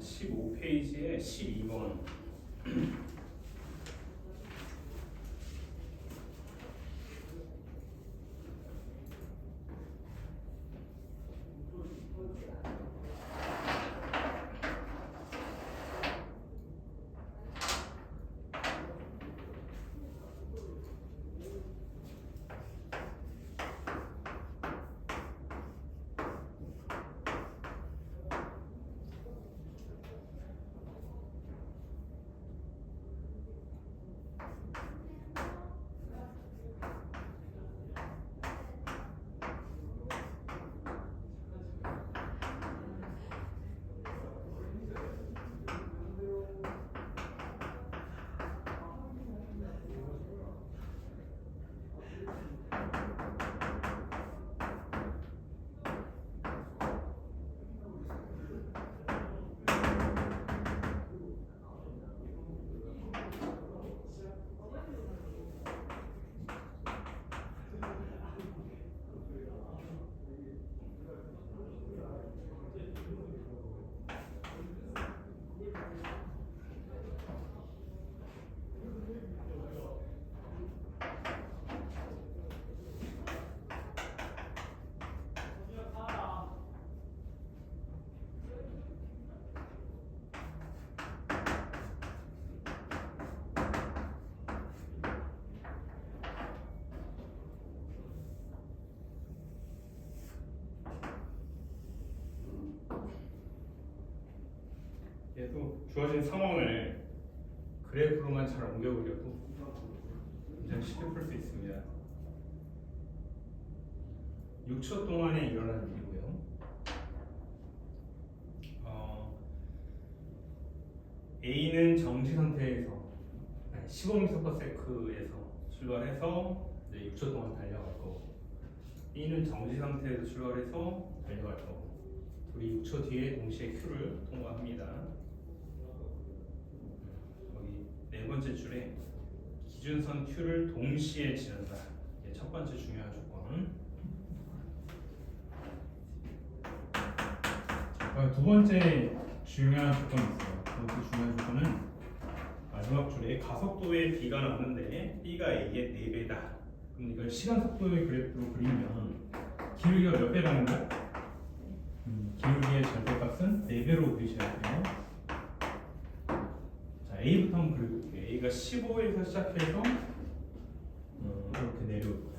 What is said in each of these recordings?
15페이지에 12번. 얘도 주어진 상황을 그래프로만 잘 옮겨버려도 굉장히 쉽게 풀 수 있습니다. 6초 동안에 일어난 일이고요. A는 정지 상태에서 15ms/s에서 출발해서 이제 6초 동안 달려갈 거고, B는 정지 상태에서 출발해서 달려갈 거고, 우리 6초 뒤에 동시에 Q를 통과합니다. 여기 네 번째 줄에 기준선 Q를 동시에 지난다. 이게 첫 번째 중요한 조건. 두 번째 중요한 조건이 있어요. 두 번째 중요한 조건은 마지막 줄에 가속도의 B가 나오는데 B가 A의 4배다. 그럼 이걸 시간 속도의 그래프로 그리면 기울기가 몇 배 나는가? 기울기의 절대값은 4배로 그리셔야 돼요. 자, A부터 한번 그려볼게요. A가 15에서 시작해서 이렇게 내려올 거예요.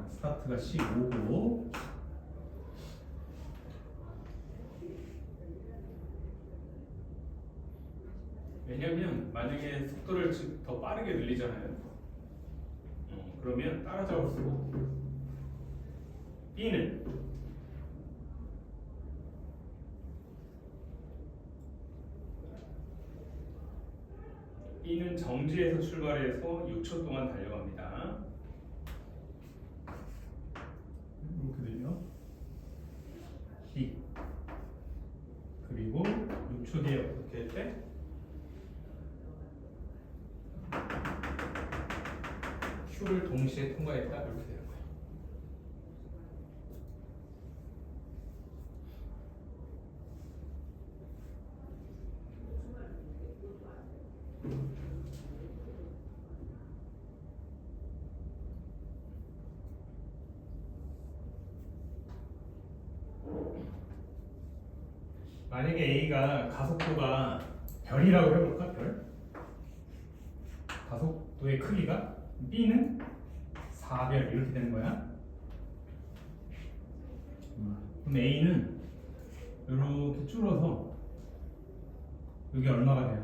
스타트가 15고 왜냐면 만약에 속도를 더 빠르게 늘리잖아요. 그러면 따라잡을 수가 없고, B는 정지에서 출발해서 6초 동안 달려갑니다. 이렇게 되죠. B. 그리고 6초 뒤에 어떻게 할 때? Q를 동시에 통과했다. 이렇게 되는 거예요. 만약에 A가 가속도가 별이라고 해볼까? 별? 가속도의 크기가 B는 4별 이렇게 되는 거야. 그럼 A는 이렇게 줄어서 여기 얼마가 돼요?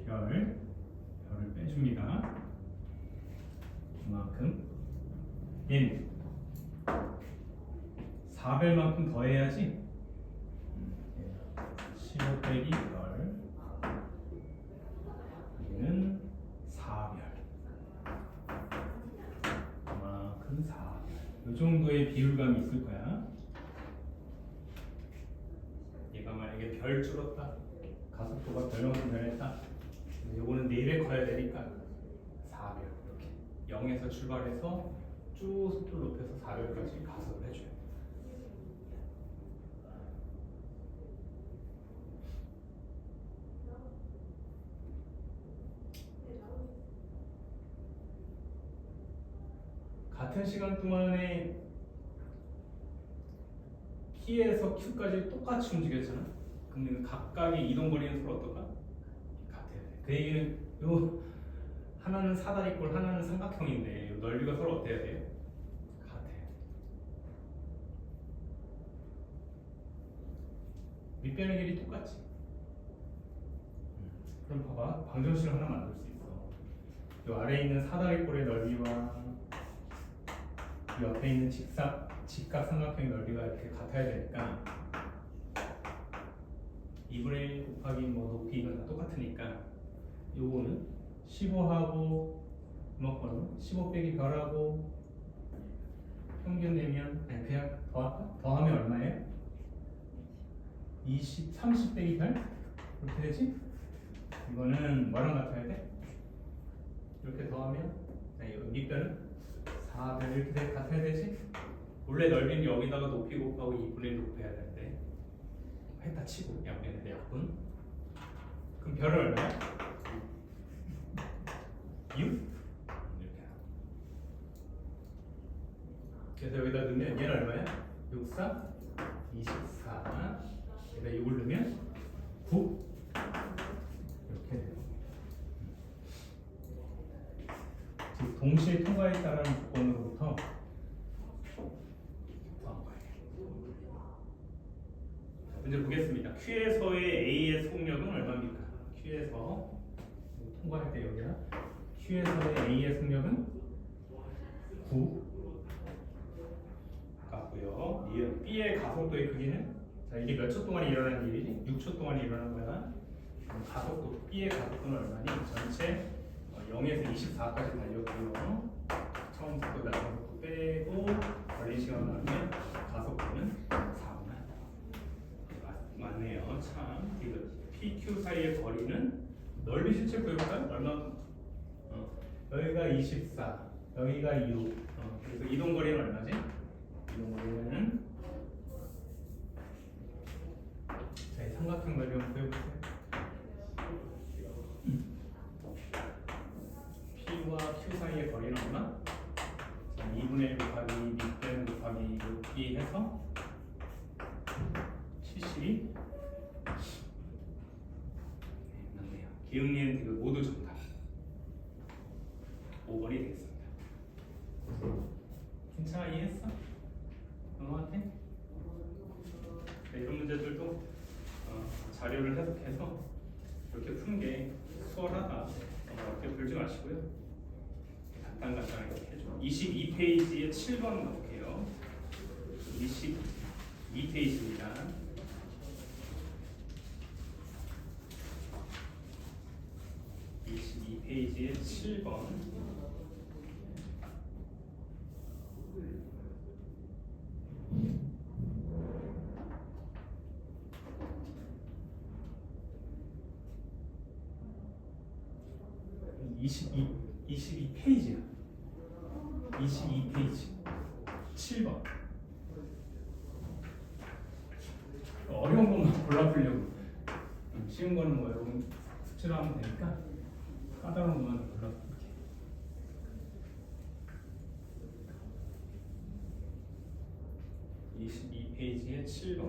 별을 빼줍니다. 그만큼 얘는 4별만큼 더해야지 15 빼기 별, 여기는 4별, 그만큼 4별. 이 정도의 비율감이 있을 거야. 얘가 만약에 별 줄었다, 가속도가 별만큼 변했다, 요거는 4배 커야 되니까 4별, 이렇게 0에서 출발해서 쭉 속도를 높여서 4별까지 가속을 해줘요. 같은 시간 동안에 P에서 Q까지 똑같이 움직였잖아. 그럼 각각의 이동 거리는 서로 어떨까? 같아야 돼. 그 얘기는 요 하나는 사다리꼴, 하나는 삼각형인데 요 넓이가 서로 어때야 돼요? 같아야 돼. 밑변의 길이 똑같지. 그럼 봐봐, 방정식을 하나 만들 수 있어. 요 아래에 있는 사다리꼴의 넓이와 이 옆에 있는 직각 삼각형의 넓이가 이렇게 같아야 되니까 2분의 1 곱하기 뭐 높이 이건 다 똑같으니까 요거는 15하고 이만큼 15 빼기 별하고 평균 내면 아니 그냥 더하면 얼마예요? 20, 30 빼기 별? 이렇게 되지? 이거는 뭐랑 같아야 돼? 이렇게 더하면 밑변은 4별 이렇게 같아야 되지? 원래 넓이는 여기다가 높이 곱하고 2분의 1 곱해야 되는데 했다 치고 약분했는데 약분 그럼 별은 얼마야? 6? 이렇게 그래서 여기다 넣으면 얘는 얼마야? 6, 4, 24 여기다 6을 넣으면 9 이렇게 돼요. 즉 동시에 통과했다라는 조건으로부터 문제 보겠습니다. Q에서의 A의 속력은 얼마입니까? Q에서 통과할 때 여기야. Q에서의 A의 속력은 9 같고요. B의 가속도의 크기는 자 이게 몇 초 동안 일어난 일이지? 6초 동안 일어난 거야. 가속도 B의 가속도는 얼마니? 전체 0에서 24까지 달렸고요. 처음 속도 나중에 속도 빼고 걸린 시간 나누면 가속도는 4분의 맞네요. 참 PQ 사이의 거리는 넓이 실체 구해볼까요? 얼마큼? 여기가 24, 여기가 6. 그래서 이동 거리는 얼마지? 이동 거리는 자, 이 삼각형 넓이 한번 구해볼게요. P와 Q 사이의 거리는 얼마? 2분의 1 곱하기 밑변 곱하기 6이 해서 72 맞네요. 기흥리엔 그 모두 정답 5번이 되겠습니다. 괜찮아? 이해했어? 너한테? 네, 이런 문제들도 자료를 해석해서 이렇게 푸는 게 수월하다. 어렵게 풀지 마시고요. 간단하게 해줘. 22페이지에 7번 넣을게요. 22페이지입니다. 22페이지에 7번. (22) 22페이지야. 22페이지 7번. 어려운 것만 골라 풀려고. 쉬운 거는 뭐 여러분 숙제로 하면 되니까 까다로운 것만 골라 풀게. (22페이지에) 7번.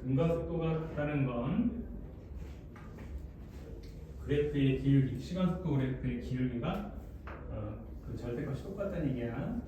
등가 속도가 같다는 건 그래프의 기울기, 시간 속도 그래프의 기울기가 그 절대값이 똑같다는 얘기야.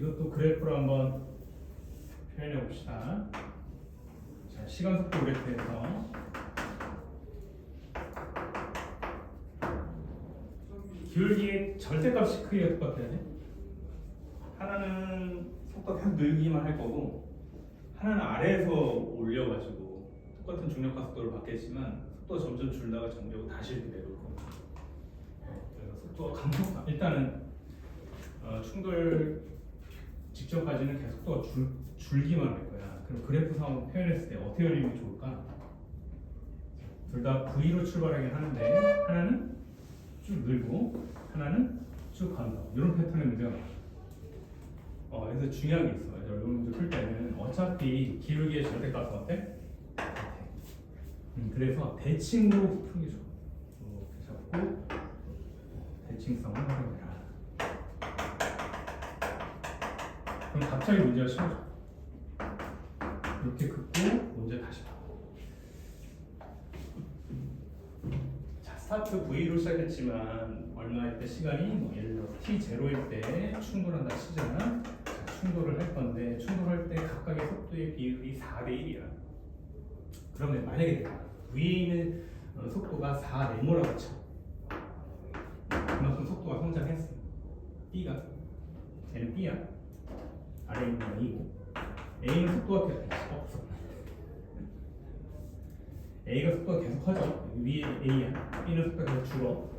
이것도 그래프로 한번 표현해 봅시다. 자, 시간 속도 그래프에서 기울기의 절대값이 크기가 똑같아야 돼. 하나는 속도가 계속 늘기만 할 거고, 하나는 아래에서 올려가지고 똑같은 중력과 속도를 받겠지만 속도가 점점 줄다가 정지하고 다시 이렇게 내려올 겁니다. 그래서 속도가 감속감. 일단은 충돌 직전까지는 계속 속도가 줄기만 할 거야. 그럼 그래프상으로 표현했을 때 어떻게 그리는 게 좋을까? 둘 다 V로 출발하긴 하는데 하나는 쭉 늘고 하나는 쭉 간다. 이런 패턴의 문제가 나와요. 그래서 중요한 게 있어. 이런 문제 풀 때는 어차피 기울기의 절대값은 어때? 그래서 대칭으로 푸는 게 좋아. 이렇게 잡고 대칭성을 활용해라. 그럼 갑자기 문제가 쉬워져. 이렇게 긋고 문제 다시 봐. 자, 스타트 V로 시작했지만 얼마일 때 시간이 예를 들어 t0일 때 충돌한다 치잖아. 자, 충돌을 할 건데 충돌할 때 각각의 속도의 비율이 4대 1이야. 그러면 만약에 위에 있는 속도가 4네모라고 쳐. 그만큼 속도가 성장했어. B가 얘는 B야. 아래 있는 건 A고 A는 속도가 계속 없어. A가 속도가 계속 커져. 위에 A야. B는 속도가 계속 줄어.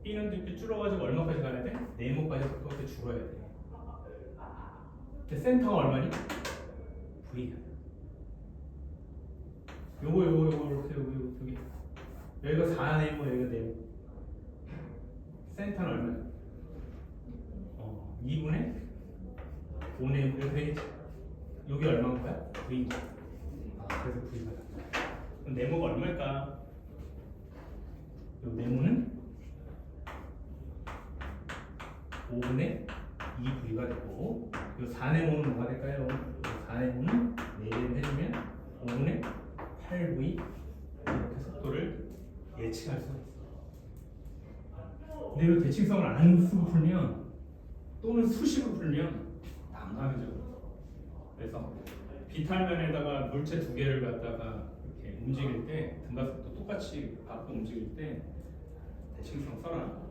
B는 이렇게 줄어가지고 얼마까지 가야 돼? 네모까지 속도가 이렇게 줄어야 돼. 근데 센터가 얼마니? V야. 요거 이렇게 여기 여기가 4네모 여기가 네모. 센터는 얼마야? 2분의 5네모 이렇게 되겠지. 여기 얼마인 거야? V. 그래서 V가 그럼 네모가 얼마일까? 요 네모는 5분의 2V가 되고 요 4네모는 뭐가 될까요? 요 4네모는 4배를 해주면 5분의 8V 이렇게 속도를 예측할 수가 있어. 근데 이 대칭성을 안 쓰고 풀면 또는 수식으로 풀면 난감해져. 그래서 비탈면에다가 물체 두 개를 갖다가 이렇게 움직일 때 등가 속도 똑같이 바꿔 움직일 때 대칭성 써라.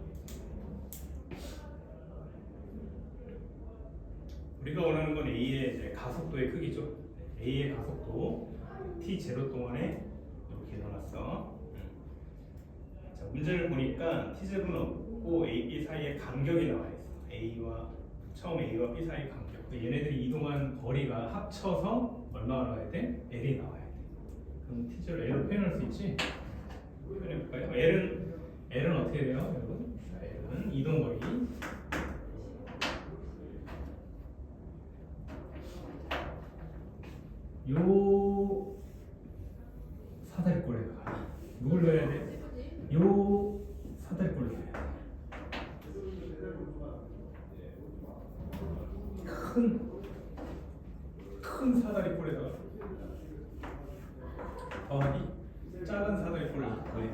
우리가 원하는 건 A의 이제 가속도의 크기죠. A의 가속도 t0 동안에 이렇게 일어났어. 자, 문제를 보니까 t0는 없고 A, B 사이에 간격이 나와 있어. 처음 A와 B 사이 간격. 얘네들이 이동한 거리가 합쳐서 얼마가 나와야 돼? L이 나와야 돼. 그럼 t0를 L로 표현할 수 있지? 표현해 볼까요? L은 어떻게 돼요, 여러분? 자, L은 이동 거리. 요 사다리꼴에다가 누굴 넣어야 돼? 요 사다리꼴을 넣어야 돼. 큰 사다리꼴에다가 더하기 작은 사다리꼴을 넣어야 돼.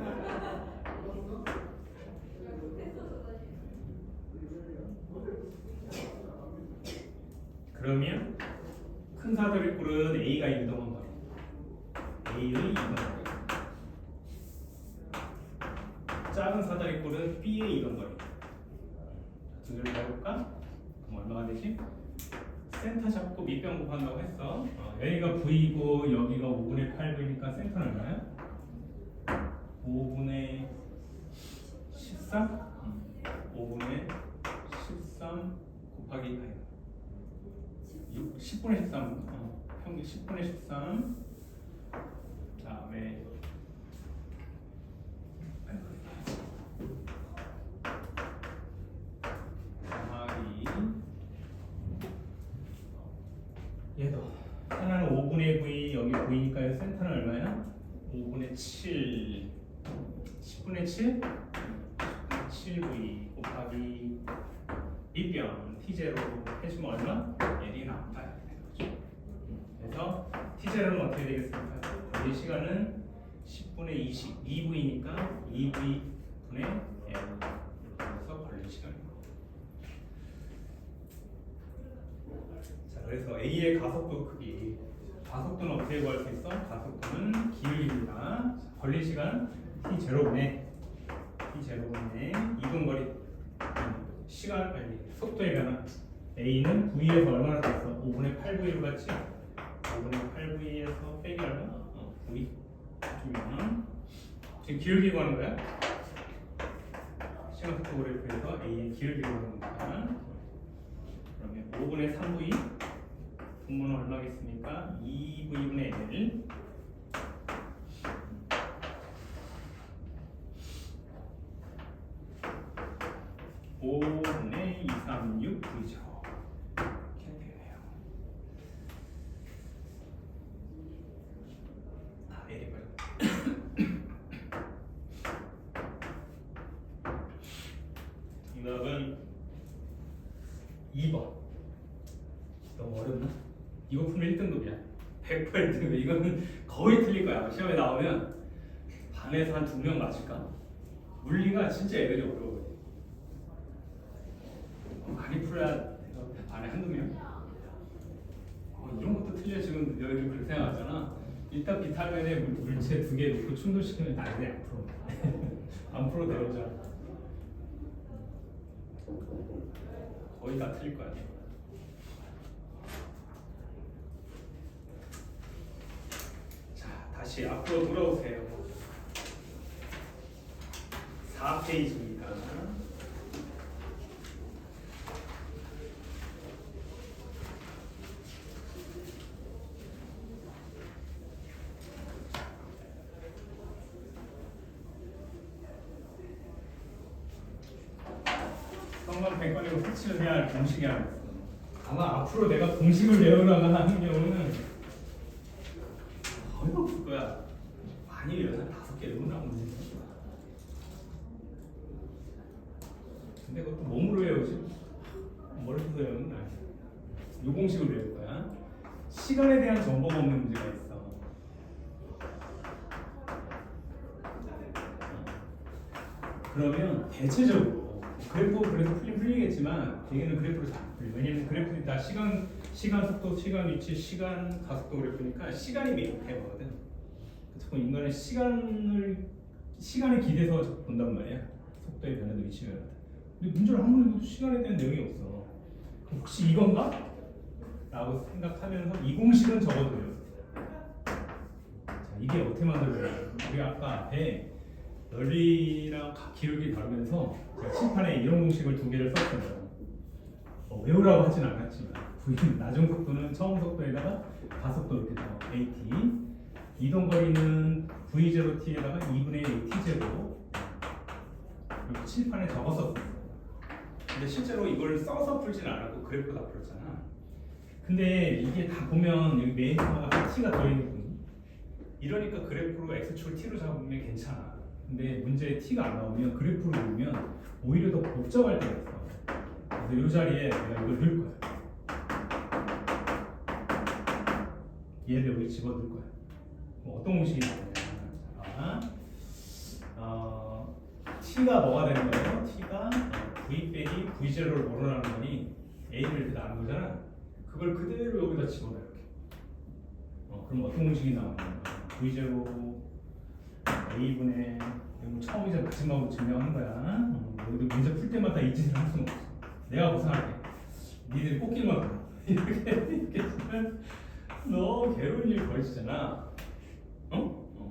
그러면 큰 사다리꼴은 A가 이동한 거리, A의 이동 거리. 작은 사다리꼴은 B의 이동 거리. 두 개를 해볼까? 그럼 얼마가 되지? 센터 잡고 밑변 곱한다고 했어. 여기가 V고 여기가 5분의 8V니까 센터는 얼마야? 5분의 13? 5분의 13 곱하기 10분의 13 평균 10분의 13 다음에 더하기 얘도 하나는 5분의 V 여기 V니까 센터는 얼마야? 5분의 7 10분의 7 7V 곱하기 밑변 T0 해주면 얼마? L이 나온다. 그래서 T0는 어떻게 되겠습니까? 거리 시간은 10분의 20 2V니까 2V분의 L. 그래서 걸린 시간입니다. 크기. 가속도는 어떻게 구할 수 있어? 가속도는 기울기입니다. 걸린 시간 t0분의 이동거리 시간 아니 속도에 관한 a는 v에서 얼마나 됐어? 5분의 8v로 같지? 5분의 8v에서 빼기 얼마? v 주면 지금 기울기 구하는 거야? 시간 속도 그래프에서 a의 기울기 구하는 거니까 그러면 5분의 3v 분모는 얼마겠습니까? 2v분의 1 5분의 236v죠. 이렇게 되네요. L이 뭐야? 정답은 2번. 너무 어렵나? 이거 풀면 1등급이야. 100% 이거는 거의 틀릴 거야. 시험에 나오면 반에서 한 2명 맞을까? 물리가 진짜 애들이 어려워. 많이 풀어야 반에 한두 명? 이런 것도 틀려. 지금 너희들 그렇게 생각하잖아. 일단 비탈면에 물체 2개 놓고 충돌시키면 나중에 안 풀어. 안 풀어 내려오자. 거의 다 틀릴 거야. 자, 다시 앞으로 돌아오세요. 4페이지입니다. 성관 100번이고 색칠을 해야 할 공식이 하나 있어. 아마 앞으로 내가 공식을 외우라고 하는 경우는 거의 없을 거야. 많이 외워서 5개 외우나 문제. 근데 그것도 몸으로 외우지. 머리로 외우는 아니야. 요 공식을 외울 거야. 시간에 대한 정보가 없는 문제가 있어. 그러면 대체적으로 그래프 그래서 풀리겠지만 대개는 그래프를 잘 풀려. 왜냐면 그래프는 다 시간 속도, 시간 위치, 시간 가속도 그래프니까 시간이 메인 테마거든. 그래서 인간은 시간에 기대서 본단 말이야. 속도의 변화도 위치가 변화도. 근데 문제를 한 번도 시간에 대한 내용이 없어. 혹시 이건가? 라고 생각하면서 이 공식은 적어둬요. 자, 이게 어떻게 만들어요? 우리 아까 앞에 넓이랑 기울기 다루면서 제가 칠판에 이런 공식을 2개를 썼어요. 외우라고 하진 않았지만 V는 나중 속도는 처음 속도에다가 가속도 이렇게 나와 AT, 이동거리는 V0T에다가 2분의 AT0 이렇게 칠판에 적었었어요. 근데 실제로 이걸 써서 풀진 않았고 그래프 다 풀었잖아. 근데 이게 다 보면 여기 메인 테마가 T가 들어있는. 이러니까 그래프로 X축을 T로 잡으면 괜찮아. 근데 문제에 T가 안 나오면 그래프로 보면 오히려 더 복잡할 때가 있어. 그래서 이 자리에 내가 이걸 넣을 거야. 얘를 여기 집어넣을 거야. 어떤 공식이 나오냐. T가 뭐가 되는 거예요? T가 V 빼기 V0를 모르라는 거니 A를 이렇게 나눈 거잖아. 그걸 그대로 여기다 집어넣어 이렇게. 그럼 어떤 공식이 나오냐. V0 A분의 이거 처음이자 마지막으로 증명하는 거야. 여기도 문제 풀 때마다 이 짓을 할 수는 없어. 내가 무상할게. 니들이 뽑기만 해. 이렇게 했으면 너 괴로운 일 벌이잖아. 그래서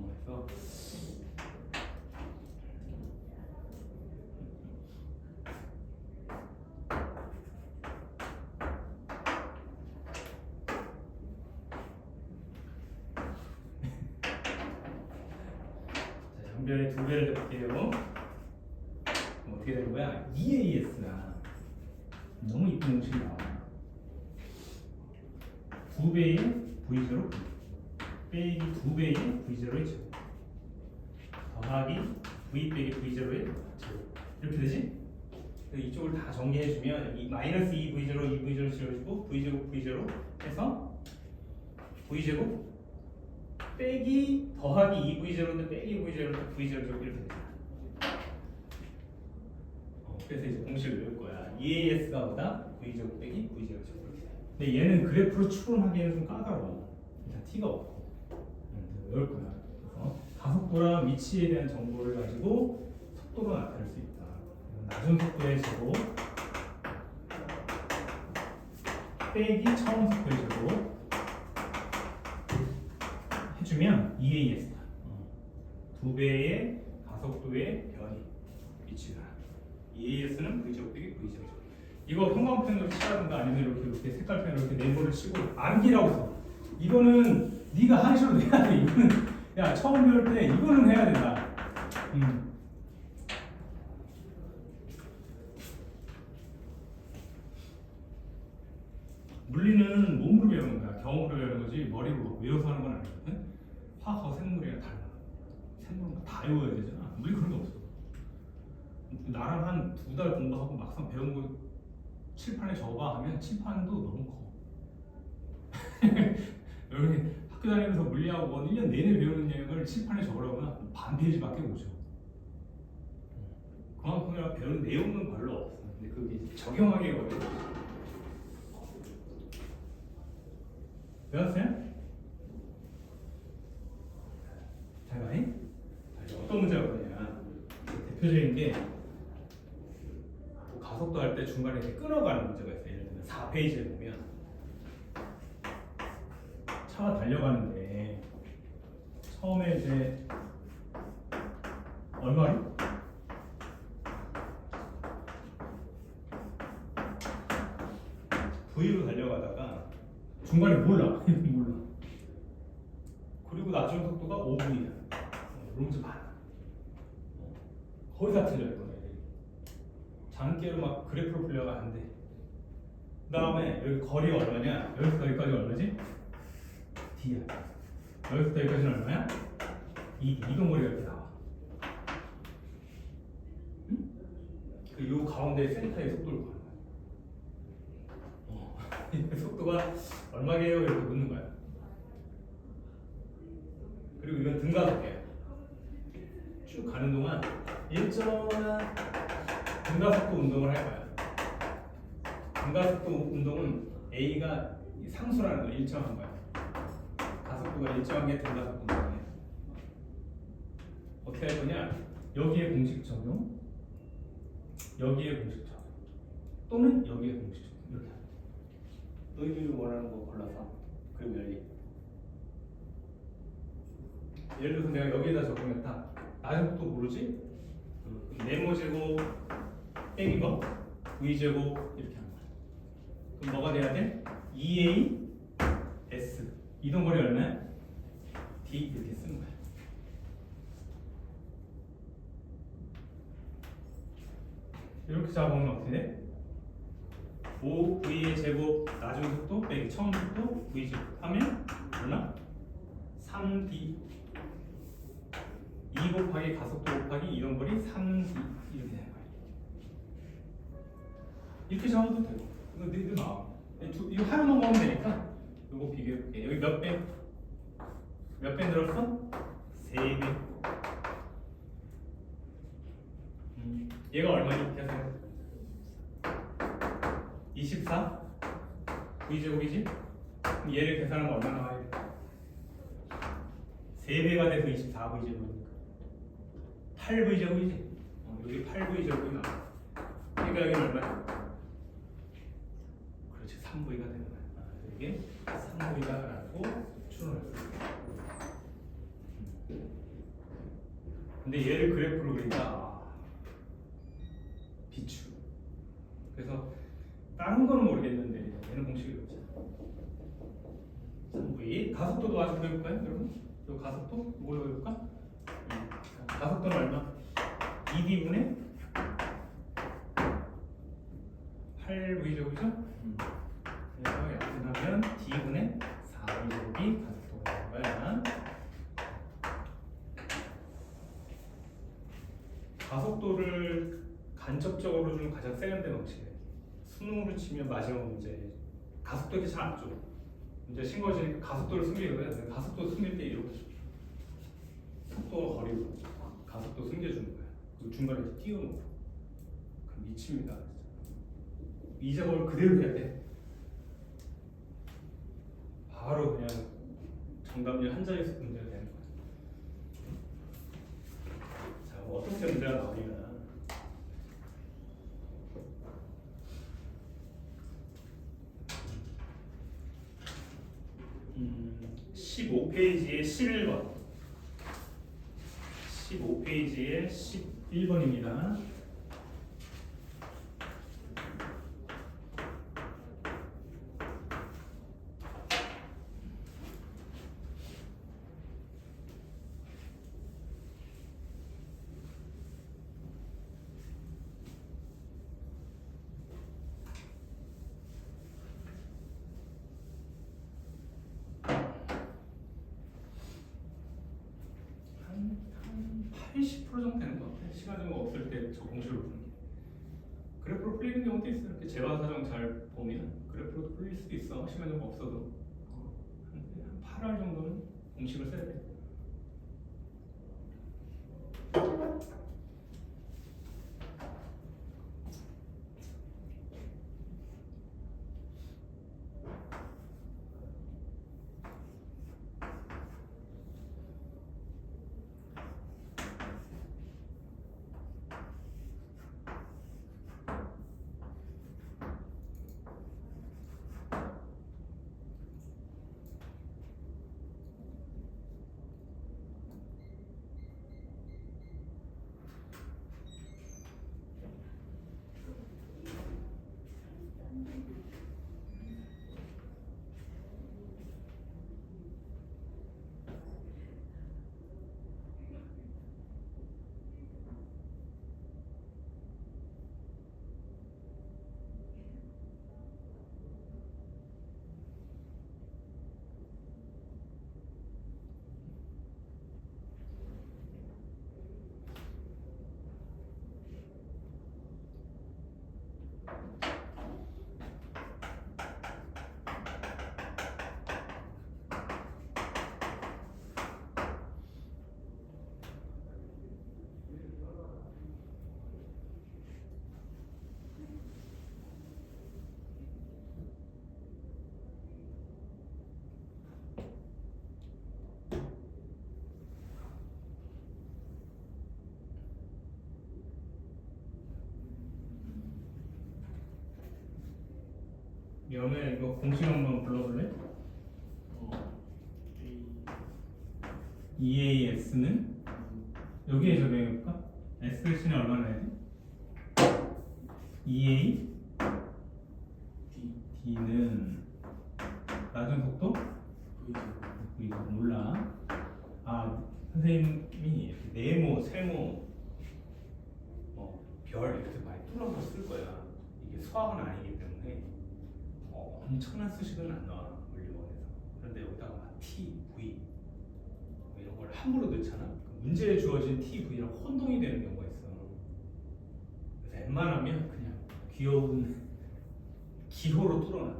변에 2배를 해볼게요. 어떻게 되는 거야? EAS가 너무 이쁜 공식이 나와. 2배의 V0 빼기 2배의 V0의 제곱 더하기 V 빼기 V0의 제곱 이렇게 되지? 이쪽을 다 정리해주면 이 마이너스 2V0, 2V0 지워지고 V제곱, V0 해서 V제곱 빼기 더하기 2V0인데 빼기 V0인데 V0 이렇게 되잖아. 그래서 이제 공식을 외울 거야. EAS가 뭐다? V제곱 빼기 V0 제곱 이렇게 돼. 근데 얘는 그래프로 추론하기에는 좀 까다로워. 일단 t가 없고. 외울 거야. 그래서 가속도랑 위치에 대한 정보를 가지고 속도로 나타낼 수 있다. 낮은 속도의 제곱 빼기 처음 속도의 제곱 해주면 EAS다. 두 배의 가속도의 변이 위치가. EAS는 V제곱 빼기 V제곱. 이거 형광펜으로 칠하든가 아니면 이렇게 색깔펜으로 이렇게 네모를 치고 암기라고 써. 이거는 네가 하기 싫어도 해야 돼. 이거는 야 처음 배울 때 이거는 해야 된다. 물리는 몸으로 배우는 거야. 경험으로 배우는 거지 머리로 외워서 하는 건 아니거든. 화학하고 생물이랑 달라. 생물은 다 외워야 되잖아. 물리 그런 게 없어. 나랑 한 2달 공부하고 막상 배운 거 칠판에 적어봐 하면 칠판도 너무 커. 여러분이 학교 다니면서 물리학원 1년 내내 배우는 내용을 칠판에 적으라고 하면 반 페이지밖에 못 적어. 그만큼 내가 배우는 내용은 별로 없어. 근데 그게 적용하기 어려워. 배웠어요? 잘 봐요. 어떤 문제가 그러냐. 대표적인 게 가속도 할 때 중간에 이렇게 끊어가는 문제가 있어요. 예를 들면 4페이지에 보면 차가 달려가는데 처음에 이제 얼마로? V로 달려가다가 중간에 몰라. 그리고 나중 속도가 5V야. 이런 문제 많아. 거의 다 틀려 이거. 장기로 막 그래프로 풀려가 안 돼. 그 다음에 여기 거리가 얼마냐? 여기서 여기까지 얼마지? D야. 여기서 여기까지는 얼마야? 2D. 이동거리가 이렇게 나와. 응? 요 가운데 센터의 속도를 구하는 거야. 속도가 얼마게요? 이렇게 묻는 거야. 그리고 이건 등가속이야. 쭉 가는 동안 일정한 등가속도 운동을 할 거야. 등가속도 운동은 A가 상수라는 거야. 일정한 거야. 가속도가 일정한 게 등가속도 운동이야. 어떻게 할 거냐? 여기에 공식 적용, 여기에 공식 적용, 또는 여기에 공식 적용. 이렇게 하는 거야. 너희들이 원하는 거 골라서 그리고 열리. 예를 들어서 내가 여기에다 적용했다. 낮은 속도 모르지? 네모 제곱 빼기 뭐? V 제곱 이렇게 하는 거야. 그럼 뭐가 돼야 돼? EA S 이동거리 얼마야? D 이렇게 쓰는 거야. 이렇게 잡아보면 어떻게 돼? 5V의 제곱 나중 속도 빼기 처음 속도 V 제곱 하면 얼마? 3D 2 곱하기 가속도 곱하기 이동거리 3D 이렇게 되는 거야. 이렇게 잡아도 되고 이거 너희들 마음 이거 하나만 보면 되니까 이거 비교해볼게. 여기 몇 배? 몇 배 늘었어? 3배. 얘가 얼마니? 계산해. 24? V제곱이지? 그럼 얘를 계산하면 얼마 나와야 돼? 3배가 돼서 24V제곱이니까 8V제곱이지? 여기 8V제곱이 나와. 그러니까 여기는 얼마야? 그렇지, 3V가 되는 거야. 이게 3V다라고 추론할 수 있어. 근데 얘를 그래프로 그리니까 비추. 그래서 다른 거는 모르겠는데 얘는 공식이 없잖아. 3V 가속도도 아주 그려볼까요, 여러분? 이 가속도 이걸로 해볼까? 가속도는 얼마? 2D분의 8V제곱이죠? 그래서 약분하면 D분의 4V제곱이 가속도가 되는 거야. 가속도를 간접적으로 주는 가장 세련된 방식이에요. 수능으로 치면 마지막 문제 가속도 이렇게 잘 안 줘. 이제 싱거워지니까 가속도를 숨기거든. 가속도 숨길 때 이렇게 줘. 속도가 거리고 가속도 숨겨주는 거야. 그리고 중간에 이렇게 띄워놓고. 그럼 미칩니다. 이 작업을 그대로 해야 돼. 바로 그냥 정답률 한 자릿수 문제가 되는 거예요. 자, 뭐 어떻게 문제가 나오냐? 15페이지에 11번. 15페이지에 11번입니다. 한 80% 정도 되는 것 같아요. 시간 좀 없을 때 저 공식으로 푸는 게. 그래프로 풀리는 경우도 있어요. 이렇게 재반 사정 잘 보면 그래프로 풀릴 수도 있어. 시간 좀 없어도 한 8월 정도는 공식을 써야 돼. 연애 이거 공식 한번 불러볼래? EAS는 여기에 적용해볼까? SC는 얼마나 해야 돼? EA D는 낮은 속도? 이거 몰라. 아 선생님이 네모, 세모, 별 이렇게 많이 뚫어서 쓸 거야. 이게 수학은 아니기 때문에 엄청난 수식은 안 나와 물리원에서. 그런데 여기다가 막 T, V 뭐 이런 걸 함부로 넣잖아. 문제에 주어진 T, V랑 혼동이 되는 경우가 있어. 그래서 웬만하면 그냥 귀여운 기호로 뚫어놔.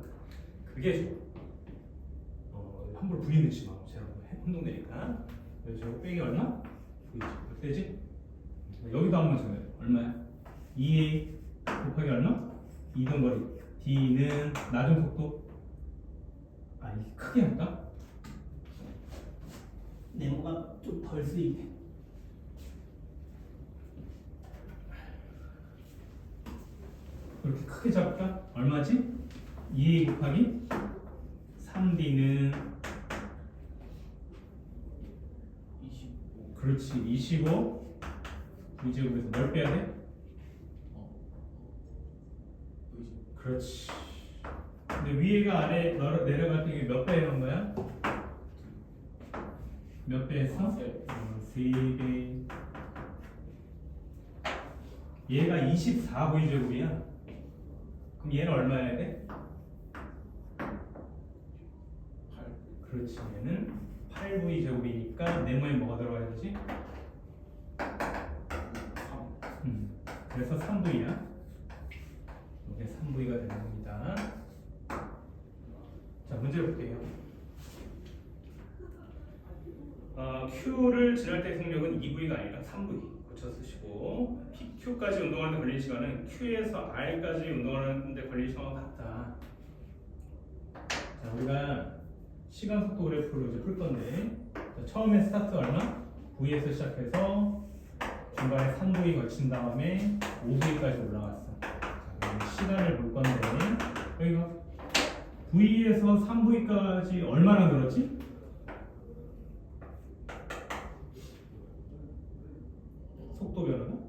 그게 좋아. 함부로 V 넣지 마. 제가 혼동되니까. 그래서 저거 빼기 얼마? V지. 어떻게 되지? 여기도 한번 정해. 얼마야? 2A 곱하기 얼마? 이동거리. D는 낮은 속도. 아니 크게 할까? 네모가 좀 덜 쓰이게. 그렇게 크게 잡을까? 얼마지? 2A 곱하기 3D는 25. 그렇지 25. V제곱에서 뭘 빼야 돼? 그렇지. 근데 위에가 아래 내려갈 때 몇 배 해놓은 거야? 몇 배 했어? 3배. 얘가 24V제곱이야. 그럼 얘는 얼마 해야 돼? 8. 그렇지. 얘는 8V제곱이니까 네모에 뭐가 들어가야 되지? 3. 그래서 3V야. 이게 3V가 되는 겁니다. 자, 문제 볼게요. Q를 지날 때 속력은 2V가 아니라 3V 고쳐 쓰시고, PQ까지 운동하는데 걸리는 시간은 Q에서 R까지 운동하는데 걸리는 시간과 같다. 자, 우리가 시간 속도 그래프로 이제 풀 건데 자, 처음에 스타트 얼마? V에서 시작해서 중간에 3V 거친 다음에 5V까지 올라갔어. 자, 여기 시간을 볼 건데 여기가 V에서 3V까지 얼마나 늘었지? 속도 변화가?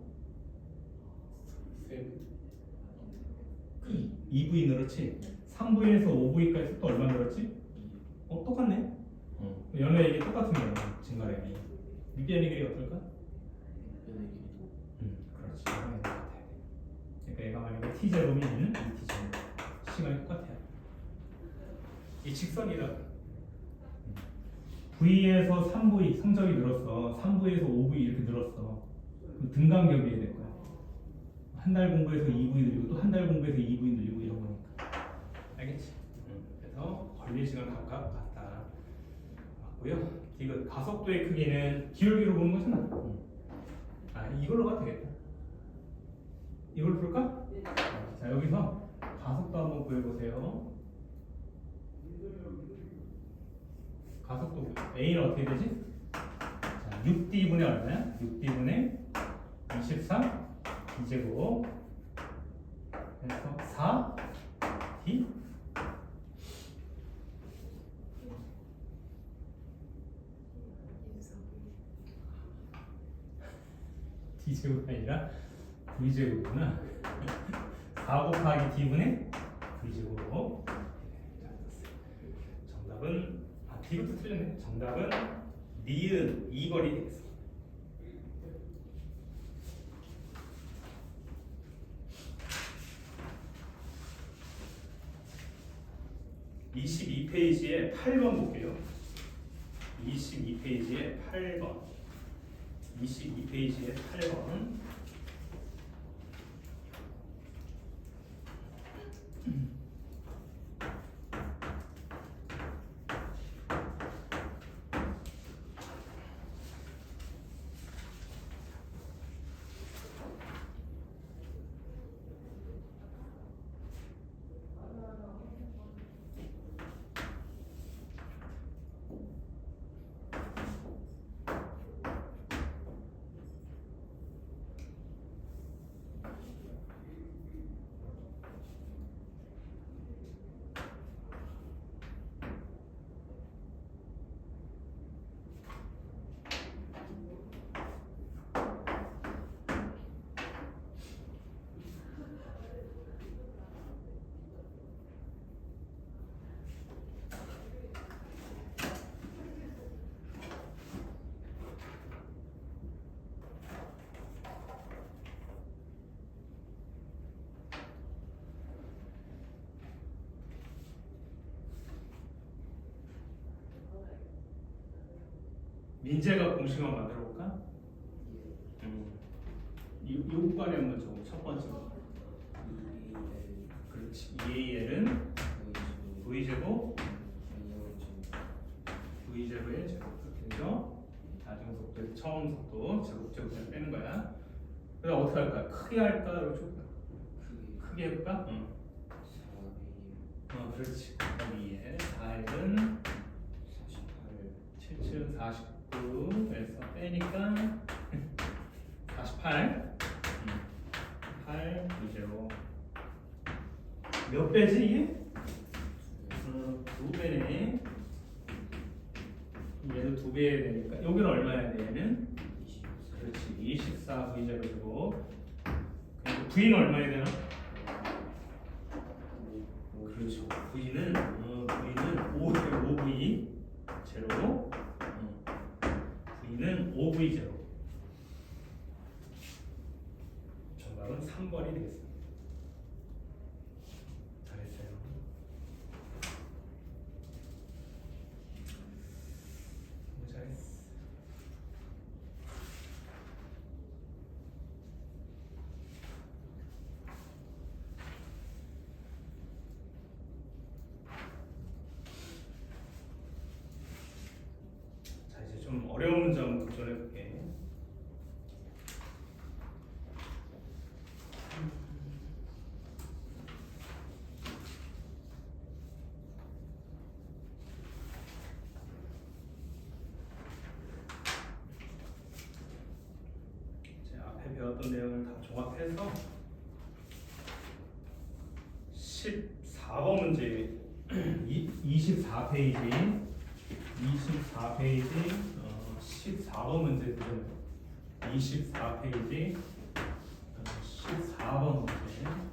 2V 늘었지? 3V에서 5V까지 속도 얼마 늘었지? 똑같네? 연애 이게 똑같은 거야. 증가량이. 밑변의 길이 어떨까? 그렇지. 그러니까 얘가 만약에 T0면 얘는 2T0. 시간이 똑같아요. 이 직선이라. V에서 3V 성적이 늘었어. 3V에서 5V 이렇게 늘었어. 그럼 등간격이 될 거야. 한 달 공부해서 2V 늘리고 또 한 달 공부해서 2V 늘리고 이런 거니까. 알겠지? 그래서 걸릴 시간 각각 같다. 맞고요. 이거 가속도의 크기는 기울기로 보는 거잖아. 아 이걸로 가도 되겠다. 이걸로 풀까? 자 여기서 가속도 한번 구해보세요. 가속도 A는 어떻게 되지? 자 6D분의 얼마야? 6D분의 24 D제곱 그래서 4D D제곱이 아니라 V제곱이구나. 4 곱하기 D분의 V제곱. 정답은 D부터 틀렸네. 정답은 니은 2거리 되겠습니다. 22페이지에 8번 볼게요. 22페이지에 8번. 22페이지에 8번. 민재가 공식 한번 만들어 볼까? 이 구간에 한번 적어. 첫 번째 거. 그렇지. 2AL은 V제곱 V제곱의 제곱. 그래서 나중 속도에서 처음 속도 제곱제곱을 빼는 거야. 그래서 어떻게 할까? 크게 할까? 크게 해볼까? 그렇지. 그다음에 4L은 7은 49에서 빼니까 48 8 V제곱 몇 배지 이게? 2배네. 얘도 2배 해야 되니까 여기는 얼마야 돼 얘는? 그렇지 24 V제곱이고 그리고 V는 얼마야 되나? 그렇죠. V는 5V 제로 V는 5V 제로. 정답은 3번이 되겠습니다. 잘했어요. 잘했어. 자 이제 좀 어려운 문제 한번 도전해 볼게. 배웠던 내용을 다 종합해서 14번 문제 24페이지 14번 문제 드려요. 24페이지 14번 문제.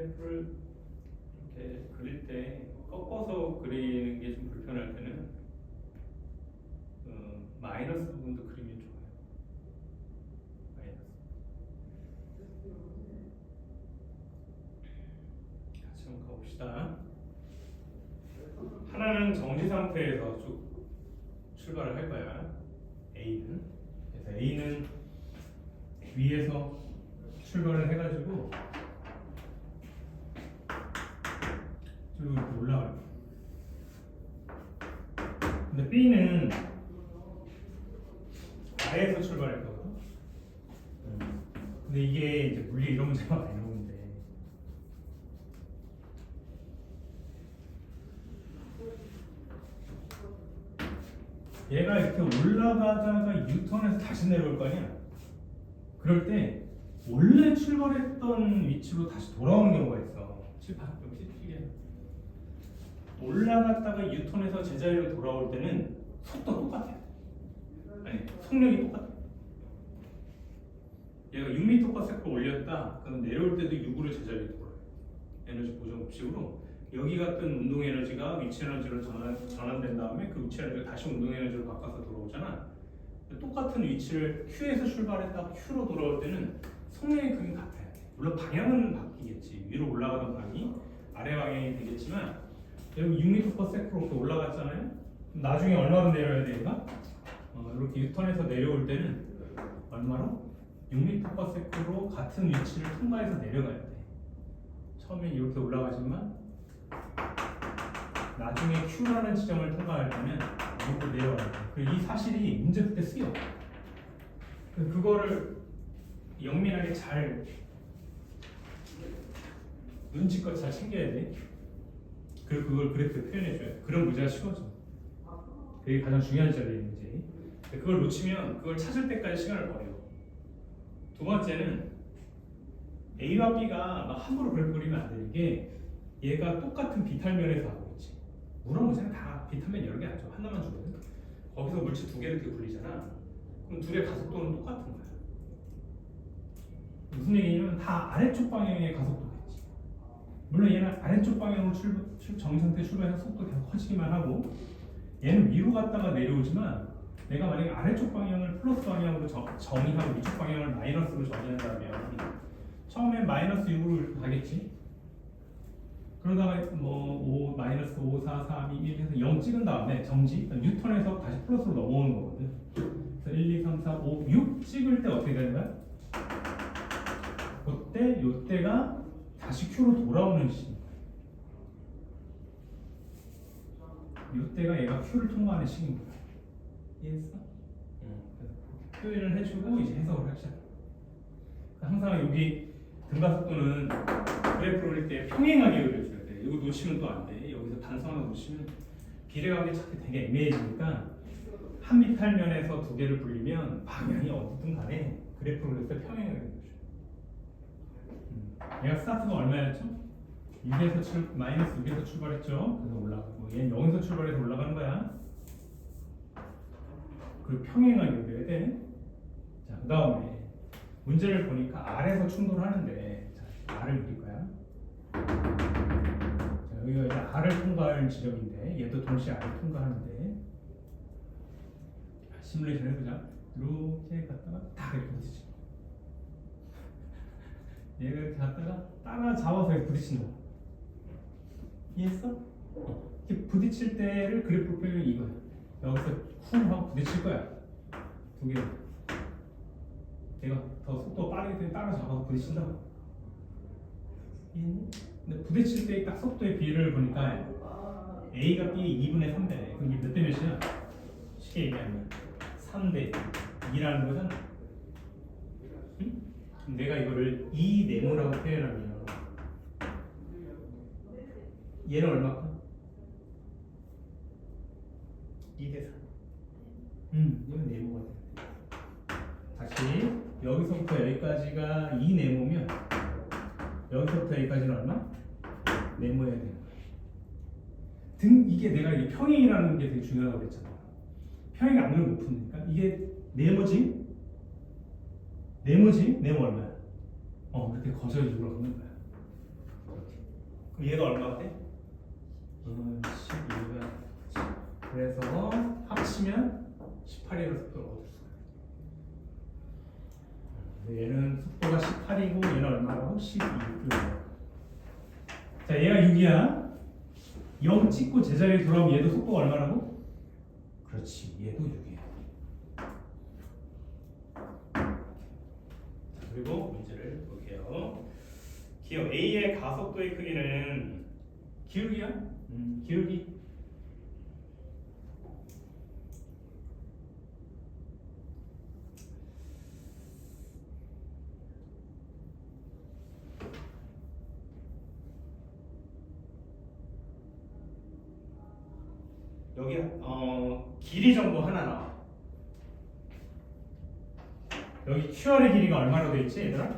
그래프를 이렇게 그릴 때 꺾어서 그리는 게 좀 불편할 때는 마이너스 부분도 그리면 좋아요. 마이너스. 같이 한번 가봅시다. 하나는 정지 상태에서 쭉 출발을 할 거야. A는. 그래서 A는 위에서 출발을 해가지고 쭉 이렇게 올라갈 거야. 근데 B는 아래에서 출발할 거거든. 근데 이게 이제 물리 이런 문제가 많이 나오는데 얘가 이렇게 올라가다가 유턴해서 다시 내려올 거 아니야. 그럴 때 원래 출발했던 위치로 다시 돌아오는 경우가 있어. 여기 올라갔다가 유턴해서 제자리로 돌아올 때는 속도 똑같아. 아니, 속력이 똑같아. 얘가 6m/s 올렸다. 그럼 내려올 때도 6으로 제자리로 돌아요. 에너지 보존 법칙으로 여기 같은 운동 에너지가 위치 에너지로 전환된 다음에 그 위치 에너지가 다시 운동 에너지로 바꿔서 돌아오잖아. 똑같은 위치를 Q에서 출발했다 Q로 돌아올 때는 속력이 크게 같아야 돼. 물론 방향은 바뀌겠지. 위로 올라가던 방향이 아래 방향이 되겠지만 여기 6m/s로 이렇게 올라갔잖아요. 나중에 얼마로 내려야 돼 얘가? 이렇게 유턴해서 내려올 때는 얼마로? 6m/s로 같은 위치를 통과해서 내려가야 돼. 처음엔 이렇게 올라가지만 나중에 Q라는 지점을 통과할 때는 이렇게 내려가야 돼. 그리고 이 사실이 문제 풀 때 쓰여. 그거를 영민하게 잘 눈치껏 잘 챙겨야 돼. 그리고 그걸 그래프에 표현해줘야 돼. 그런 문제가 쉬워져. 그게 가장 중요한 자리의 문제. 그걸 놓치면 그걸 찾을 때까지 시간을 버려. 두 번째는 A와 B가 막 함부로 그래프 그리면 안 되는 게 얘가 똑같은 비탈면에서 하고 있지. 물론 문제는 다 비탈면 여러 개 안 줘. 하나만 주거든. 거기서 물체 두 개를 이렇게 굴리잖아. 그럼 둘의 가속도는 똑같은 거야. 무슨 얘기냐면 다 아래쪽 방향의 가속도겠지. 물론 얘는 아래쪽 방향으로 정상태 출발해서 속도 계속 커지기만 하고 얘는 위로 갔다가 내려오지만 내가 만약에 아래쪽 방향을 플러스 방향으로 정의하고 위쪽 방향을 마이너스로 정의한다면 처음엔 마이너스 6으로 가겠지. 그러다가 뭐 마이너스 5, 4, 3, 2, 1 해서 0 찍은 다음에 정지, 뉴턴에서 다시 플러스로 넘어오는 거거든. 그래서 1, 2, 3, 4, 5, 6 찍을 때 어떻게 되는 거야? 그때 요때가 다시 Q로 돌아오는 시기. 요때가 얘가 Q를 통과하는 시기인 거야. 이해했어? 그래서 표현을 해주고 이제 해석을 하자. 항상 여기 등가속도는 그래프를 그릴 때 평행하게 그려줘야 돼. 이거 놓치면 또 안 돼. 여기서 단서 하나 놓치면 비례각이 찾기 되게 애매해지니까 한 미탈면에서 두 개를 불리면 방향이 어디든 간에 그래프를 그릴 때 평행하게 그려줘. 얘가 스타트가 얼마였죠? 6에서 마이너스 6에서 출발했죠. 그래서 올라가고 얘는 0에서 출발해서 올라가는 거야. 그리고 평행하게 그려야 돼. 자, 그 다음에 문제를 보니까 R에서 충돌하는데 자, R을 그릴 거야. 자, 여기가 이제 R을 통과할 지점인데 얘도 동시에 R을 통과하는데 시뮬레이션 해보자. 이렇게 갔다가 딱 이렇게 부딪히죠. 얘가 이렇게 갔다가 따라잡아서 이렇게 부딪힌다. 이해했어? 이렇게 부딪힐 때를 그래프 표현이 이거야. 여기서 쿵 하고 부딪힐 거야. 두 개. 얘가 더 속도가 빠르기 때문에 따라잡아서 부딪힌다. 근데 부딪힐 때 딱 속도의 비율을 보니까 A가 B의 2분의 3배. 그럼 이게 몇 대 몇이야? 쉽게 얘기하면 3대 2라는 거잖아. 응? 내가 이거를 2 네모라고 표현하면 얘는 얼마까? 2대 3. 이건 네모가 돼. 다시 여기서부터 여기까지가 2 네모면 여기서부터 여기까지는 얼마? 네모여야 되는 거야. 이게 내가 이게 평행이라는 게 되게 중요하다고 그랬잖아. 평행이 안 그러면 못 푸니까 이게 네모지? 네모 얼마야? 그렇게 거저 2으로 걷는 거야. 그럼 얘가 얼마가 돼? 12가. 그래서 합치면 18이라는 속도를 얻을 수가 있어요. 얘는 속도가 18이고 얘는 얼마라고? 12. 자, 얘가 6이야. 0 찍고 제자리에 돌아오면 얘도 속도가 얼마라고? 그렇지, 얘도 6이야. 그리고 문제를 볼게요. 기억 A의 가속도의 크기는 기울기야? 기울기. 여기 길이 정도 하나 나와. 여기 QR의 길이가 얼마로 되어 있지, 얘들아?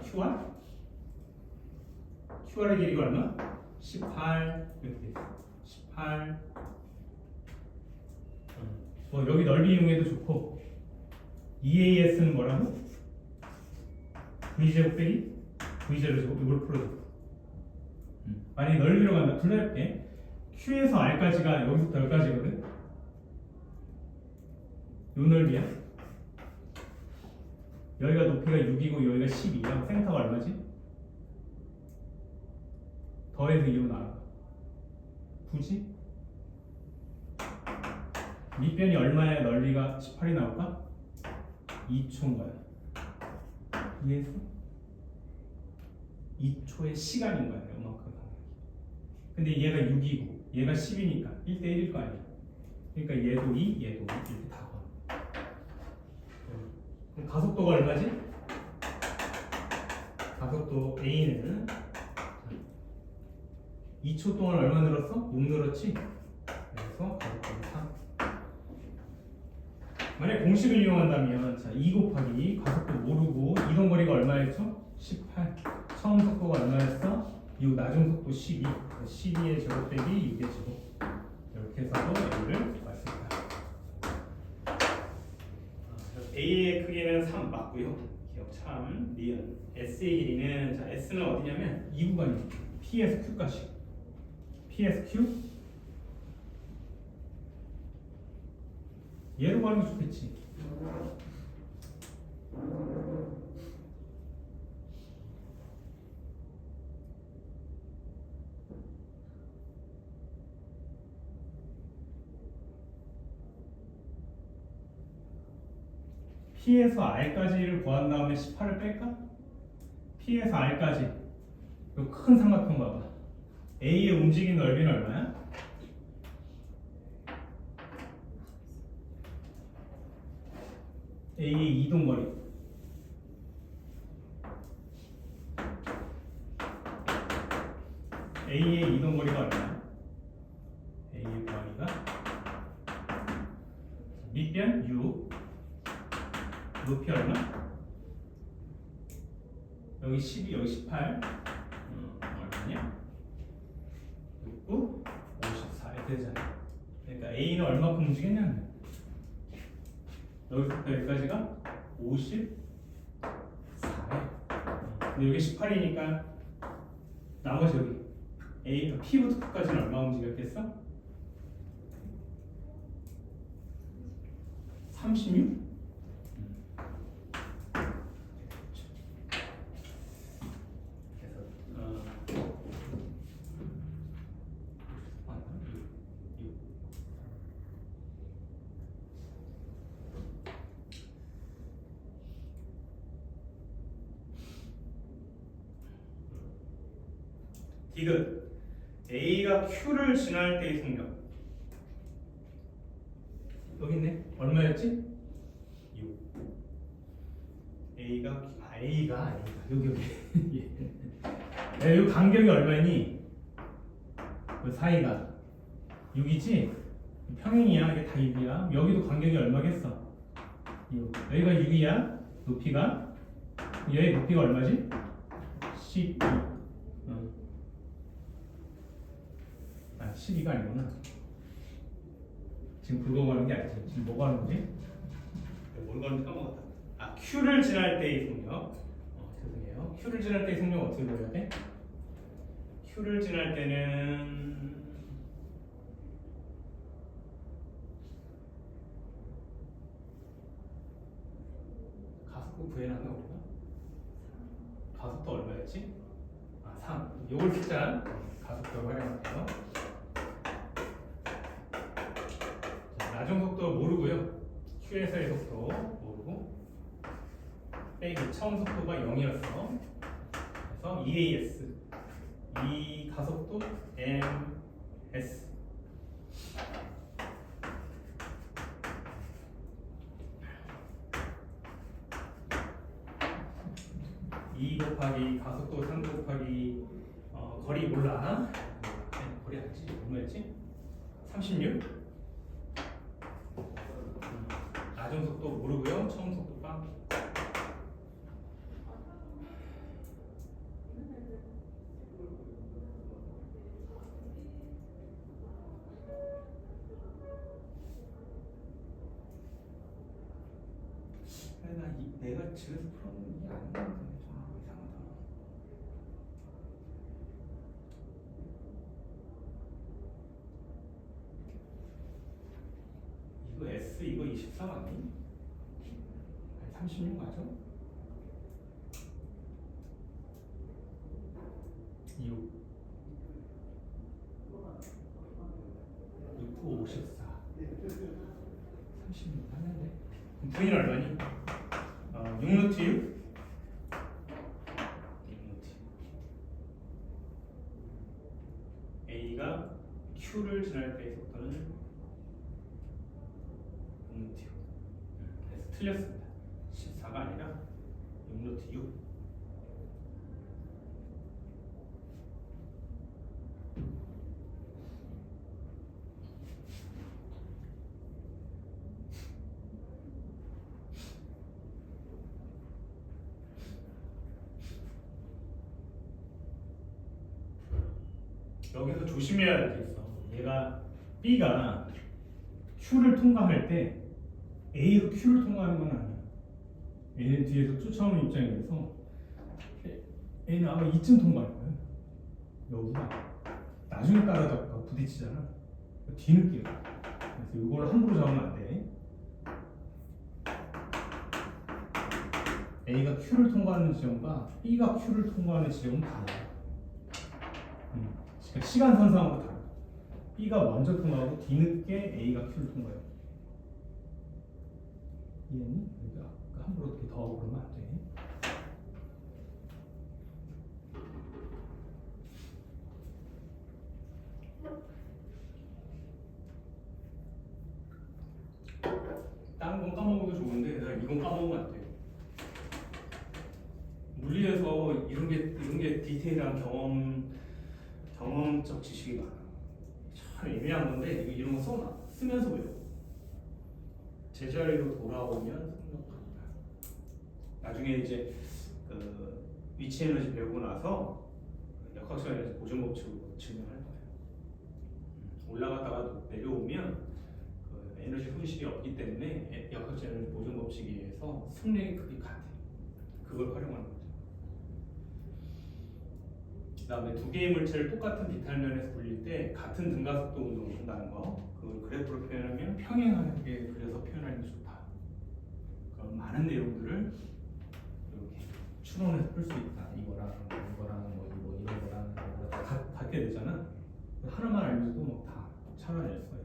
QR의 길이가 얼마? 18 이렇게 돼 있어. 18. 뭐 여기 넓이 이용해도 좋고. EAS는 뭐라고? V제곱 빼기 V제곱 이걸 풀어줘. 만약에 넓이로 간다. 둘 다 해볼게. Q에서 R까지가 여기서부터 여기까지거든. 요 넓이야. 여기가 높이가 6이고 여기가 12야. 센터가 얼마지? 더해서 2로 나가. 굳이? 밑변이 얼마야? 넓이가 18이 나올까? 2초인 거야. 이해했어? 2초의 시간인 거야. 요만큼. 근데 얘가 6이고 얘가 10이니까 1대1일 거 아니야. 그러니까 얘도 2, 얘도 2 이렇게 다 번. 그럼 가속도가 얼마지? 가속도 A는 2초 동안 얼마 늘었어? 6 늘었지? 그래서 가속도는 3. 만약 공식을 이용한다면 자, 2 곱하기 가속도 모르고 이동 거리가 얼마였죠? 18. 처음 속도가 얼마였어? 이 낮은 속도 12. 12의 제곱 빼기 6의 제곱. 이렇게 해서도 A를 구했습니다. A의 크기는 3 맞고요. 기억 참 니은. S의 길이는 자 S는 어디냐면 이 구간이 P에서 Q까지. P에서 Q. 얘로 가는 게 좋겠지. P에서 R까지를 구한 다음에 18을 뺄까? P에서 R까지 이 큰 삼각형 봐봐. A의 움직이는 넓이는 얼마야? A의 이동거리 A의 이동거리가 얼마야? A의 거리가 밑변 6 높이 얼마? 여기 12, 여기 18 얼마냐? 6, 54 이렇게 되잖아. 그러니까 A는 얼마큼 움직였냐면 여기서부터 여기까지가 54에 근데 여기 18이니까 나머지 여기 A, P부터 Q까지는 얼마 움직였겠어? 36? 디귿 A가 Q를 지날 때의 속력 여기 있네. 얼마였지? 6. A가 여기 이 간격이 얼마니? 그 사이가 6이지? 평행이야. 이게 다 6이야. 여기도 간격이 얼마겠어? 6. 여기가 6이야. 높이가 얘의 높이가 얼마지? 12. 12가 아니구나. 지금 그거 가는 게 아니지. 지금 뭐가 하는 거지? 뭘 가는지 까먹었다. Q를 지날 때의 속력. 죄송해요. Q를 지날 때의 속력 어떻게 보여야 돼? Q를 지날 때는 가속도 구해놨나 우리가? 가속도 얼마였지? 3. 요걸 숫자 가속도를 활용할게요. 나중 속도 모르고요. Q에서의 속도 모르고 빼기 처음 속도가 0이었어. 그래서 EAS 이 가속도 MS 2 곱하기 가속도 3 곱하기 거리 몰라. 거리 알지? 얼마였지? 36. 나중 속도 모르고요. 처음 속도 빵. 내가 집에서 풀어놓은 게 아닌 것 같은데 좀 이상하다. 이거 S 이거 24 맞니? 아니 36 맞아? 6 6, 9, 54 36 맞는데? 그럼 V는 얼마니? 6루트 6? 6루트 A가 Q를 지날 때의 속도는 6루트 6. 그래서 틀렸습니다. 14가 아니라 6루트 6. 여기서 조심해야 할 게 있어. 얘가 B가 Q를 통과할 때 A가 Q를 통과하는 건 아니야. A는 뒤에서 쫓아오는 입장이라서 A는 아마 이쯤 통과할 거야. 여기가 나중에 따라잡고 부딪히잖아. 뒤늦게. 그래서 이걸 함부로 잡으면 안 돼. A가 Q를 통과하는 지점과 B가 Q를 통과하는 지점은 달라요. 그러니까 시간선상으로 달라. B가 먼저 통과하고 뒤늦게 A가 Q를 통과해요. 이해니? 그러니까 함부로 어떻게 더 그러면 안 돼. 다른 건 까먹어도 좋은데 내가 이건 까먹으면 안 돼. 물리에서 이런 게 디테일한 경험적 지식이 많아. 참 애매한 건데 이런 거 써놔. 쓰면서 외워. 제자리로 돌아오면 성적합니다. 나중에 이제 그 위치 에너지 배우고 나서 역학적 에너지 보존 법칙으로 증명할 거예요. 올라갔다가 내려오면 그 에너지 손실이 없기 때문에 역학적 에너지 보존 법칙에 의해서 속력의 크기 같아. 그걸 활용하는 거죠. 그 다음에 두 개의 물체를 똑같은 비탈면에서 굴릴 때 같은 등가속도 운동을 한다는 거, 그걸 그래프로 표현하면 평행하게 그려서 표현하는 게 좋다. 그런 많은 내용들을 이렇게 추론해서 풀 수 있다. 이거랑 뭐 이런 거랑 다 같게 되잖아. 하나만 알면서도 뭐 다 찾아낼 수가 있어.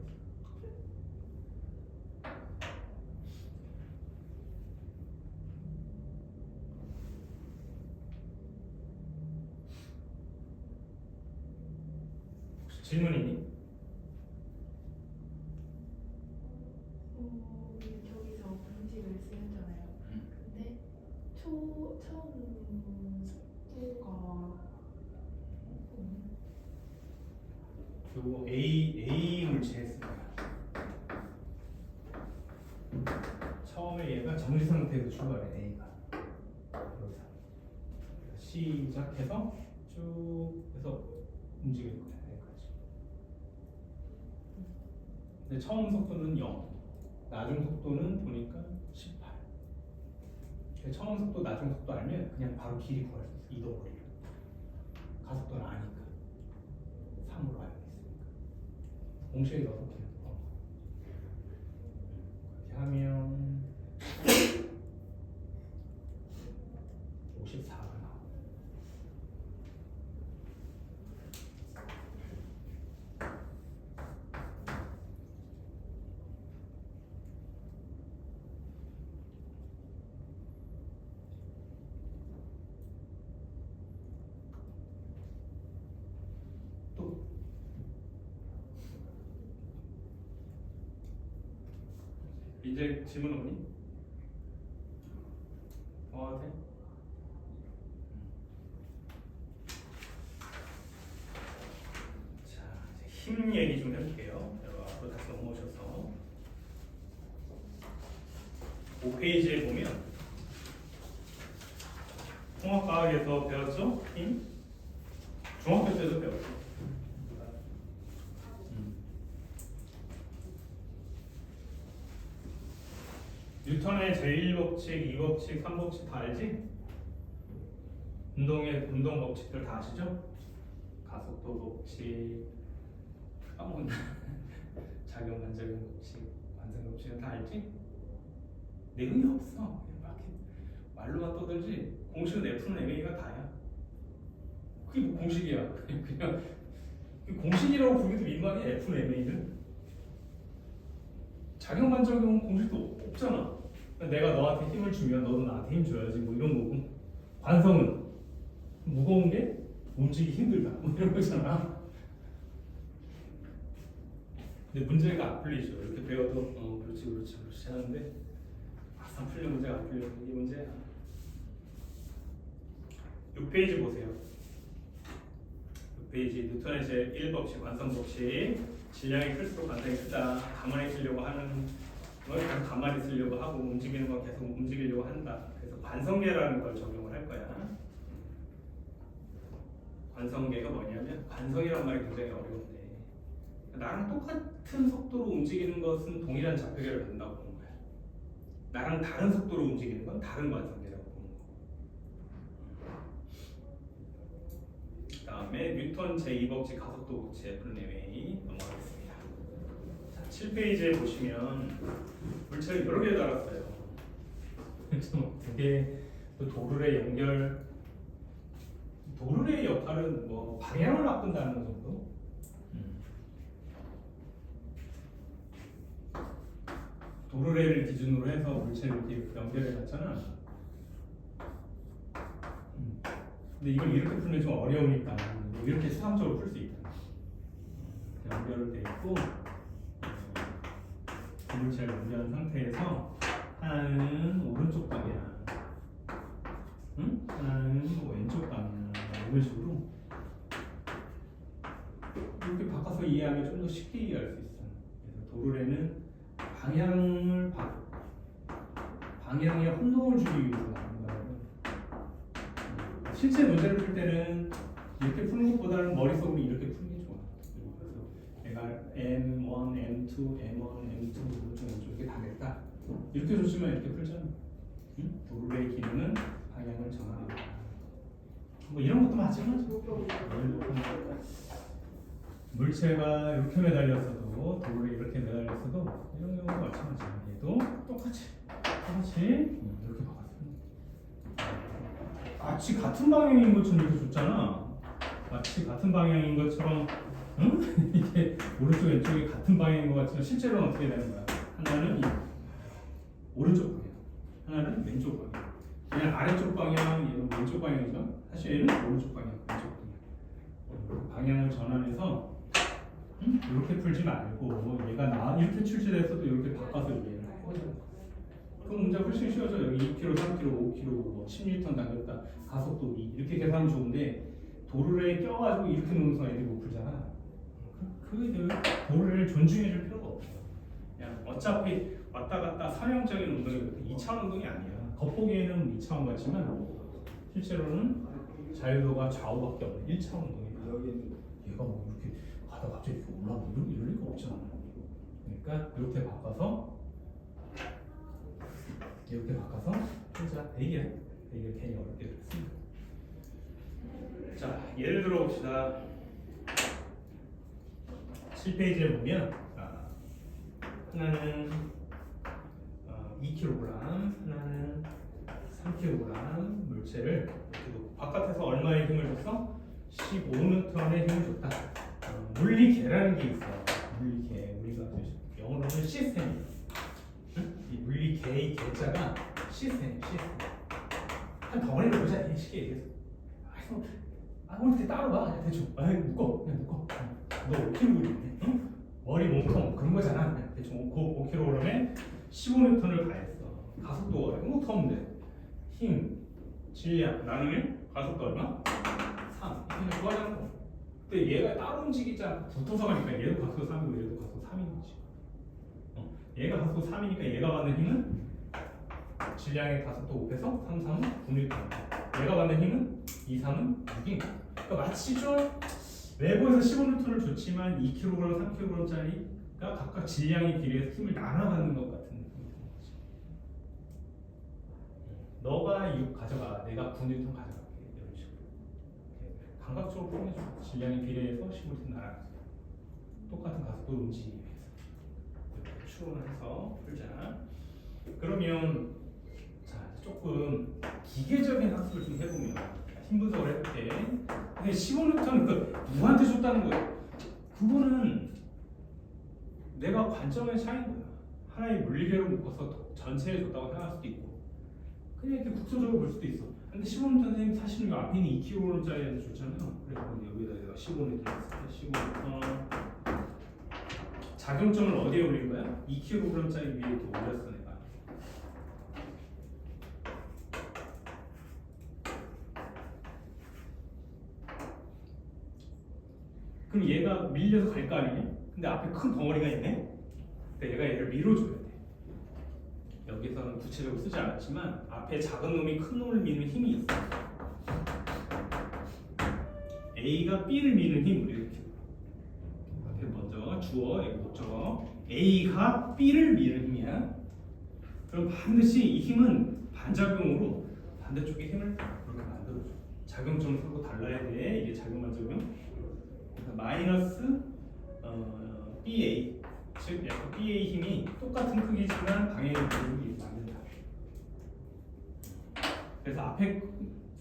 질문이니? 저기서 공식을 쓰였잖아요. 근데 처음 속도가 요거 A 물체 했습니다. 처음에 얘가 정지 상태에서 출발해. A가 여기서 시작해서 쭉 해서 움직일 거야. 여기까지. 근데 처음 속도는 0, 나중 속도는 보니까 18. 처음 속도, 나중 속도 알면 그냥 바로 길이 구할 수 있어. 이동 거리를. 가속도는 아니까. 3으로 알고 있으니까. 공식에 넣어도 돼요. 그렇게 하면 54가 나와. 또 이제 질문 없니? 더 돼? 자, 이제 힘 얘기 좀 해볼게요. 여러분 앞으로 다시 넘어오셔서 5페이지에 보면 통합과학에서 배웠죠? 힘? 중학교 때도 배웠죠. 뉴턴의 제1법칙, 2법칙, 3법칙 다 알지? 운동 법칙들 다 아시죠? 가속도 법칙, 까먹었나? 작용 반작용 법칙, 완성 법칙은 다 알지? 내용이 없어. 그냥 막 말로만 떠들지. 공식은 F는 MA가 다야. 그게 뭐 공식이야? 그냥 공식이라고 부르기도 민망해. F는 MA는 작용 반작용은 공식도 없잖아. 내가 너한테 힘을 주면 너도 나한테 힘 줘야지 뭐 이런 거고, 관성은 무거운 게 움직이기 힘들다 뭐 이런 거잖아. 근데 문제가 안 풀리죠. 이렇게 배워도 그렇지 하는데 막상 풀려 문제가 안 풀려. 이게 문제야. 6페이지 보세요. 6페이지 뉴턴의 제1법칙 관성법칙. 질량이 클수록 관성이 크다. 가만히 있으려고 하는 걸 계속 가만히 있으려고 하고 움직이는 건 계속 움직이려고 한다. 그래서 관성계라는 걸 적용을 할 거야. 관성계가 뭐냐면, 관성이란 말이 굉장히 어려운데 나랑 똑같은 속도로 움직이는 것은 동일한 좌표계를 갖는다고 보는 거야. 나랑 다른 속도로 움직이는 건 다른 관성계라고 보는 거고. 그 다음에 뉴턴 제2법칙 가속도 법칙 F는 MA 넘어가겠습니다. 자, 7페이지에 보시면 물체를 여러 개 달았어요. 되게 도르래 연결, 도르래의 역할은 뭐 방향을 바꾼다는 거 정도? 도르래를 기준으로 해서 물체를 이렇게 연결해 놨잖아. 근데 이걸 이렇게 풀면 좀 어려우니까 이렇게 수학적으로 풀 수 있다. 연결돼 있고, 물체를 연결한 상태에서 하나는 오른쪽 방향, 하나는 왼쪽 방향, 이런 식으로 이렇게 바꿔서 이해하면 좀 더 쉽게 이해할 수 있어. 그래서 도르래는 방향에 혼동을 주기 위해서 나온 거예요. 실제 문제를 풀 때는 이렇게 푸는 것보다는 머릿속으로 이렇게 푸는 게 좋아. 그래서 내가 M1, M2, M1, M2 오른쪽 이렇게 가겠다. 이렇게 줬으면 이렇게 풀잖아. 도르래의 기능은 방향을 전환한다. 뭐 이런 것도 마찬가지고. 물체가 이렇게 매달렸어도, 도르래 이렇게 매달렸어도 이런 경우도 마찬가지야. 얘도 똑같이 이렇게 바꿨습니다. 마치 같은 방향인 것처럼 이렇게 줬잖아. 마치 같은 방향인 것처럼, 이게 오른쪽 왼쪽이 같은 방향인 것 같지만 실제로는 어떻게 되는 거야? 하나는 이 오른쪽 방향, 하나는 왼쪽 방향. 그냥 아래쪽 방향, 얘는 왼쪽 방향이죠. 사실 얘는 오른쪽 방향, 왼쪽 방향. 방향을 전환해서 이렇게 풀지 말고, 얘가 이렇게 출제됐어도 이렇게 바꿔서 이해를 하고, 그럼 문제가 훨씬 쉬워져. 여기 2km, 3km, 5km, 뭐 10N 당겼다, 가속도 2 이렇게 계산하면 좋은데, 도르래에 껴가지고 이렇게 놓는 순간 애들이 못 풀잖아. 도르래를 존중해줄 필요가 없어. 그냥 어차피 왔다 갔다 선형적인 운동이거든. 2차원 운동이 아니야. 겉보기에는 2차원 같지만 실제로는 자유도가 좌우밖에 없는 1차원 운동이야. 얘가 뭐 이렇게 가다 갑자기 이렇게 올라오고 이럴 리가 없잖아. 그러니까 이렇게 바꿔서 풀자. 되게 괜히 어렵게 됐습니다. 자, 예를 들어 봅시다. 7페이지에 보면 하나는 2kg, 하나는 3kg 물체를 바깥에서 얼마의 힘을 줬어? 15N의 힘을 줬다. 물리계라는 게 있어. 물리계, 우리가 영어로는 시스템이에요. 응? 이 물리계의 계자가 시스템. 한 덩어리를 보자. 이게 쉽게 얘기해서. 오늘 이렇게 따라와. 대충. 묶어. 그냥 묶어. 너 5kg 있네. 응? 머리 몸통 그런 거잖아. 그냥 대충 5kg에 15N을 가했어. 가속도가 뭐더 하면 돼? 힘, 질량, 나누면 가속도 얼마? 3. 이렇게 좋아하는 거. 근데 얘가 따로 움직이자 붙어서 가니까 얘도 가속도 3이고 얘도 가속도 3인 거지. 얘가 가속도 3이니까 얘가 받는 힘은 질량의 가속도 5에서 3, 3은 9N. 얘가 받는 힘은 2, 3은 6인 거야. 그러니까 마치 좀 외부에서 15N을 줬지만 2kg, 3kg짜리가 각각 질량에 비례해서 힘을 나눠받는 것 같은 느낌이 드는 거지. 너가 6 가져가, 내가 9N 가져갈게. 이런 식으로. 감각적으로 표현해줘. 질량에 비례해서 15N 나눠서 똑같은 가속도 움직이기 위해서. 이렇게 추론해서 풀자. 그러면 자 조금 기계적인 학습을 좀 해보면 힘 분석을 해볼게. 근데 15N은 그 누구한테 줬다는 거야? 그거는 내가 관점의 차이인 거야. 하나의 물리계로 묶어서 전체에 줬다고 생각할 수도 있고 그냥 이렇게 국소적으로 볼 수도 있어. 근데 15N 선생님 사실은 이 앞에 있는 2kg짜리한테 줬잖아요. 그래서 여기다 내가 15N 했을 때 15N 작용점을 어디에 올린 거야? 2kg짜리 위에 이렇게 올렸어 내가. 그럼 얘가 밀려서 갈 거 아니냐? 근데 앞에 큰 덩어리가 있네? 근데 얘가 얘를 밀어줘야 돼. 여기서는 구체적으로 쓰지 않았지만 앞에 작은 놈이 큰 놈을 미는 힘이 있어. A가 B를 미는 힘, 이렇게. 앞에 먼저 주어, 여기 목적어. A가 B를 미는 힘이야. 그럼 반드시 이 힘은 반작용으로 반대쪽에 힘을 그렇게 만들어줘. 작용점은 서로 달라야 돼. 이게 작용 반작용. 마이너스 BA 즉 BA 힘이 똑같은 크기지만 방향의 무게를 만든다. 그래서 앞에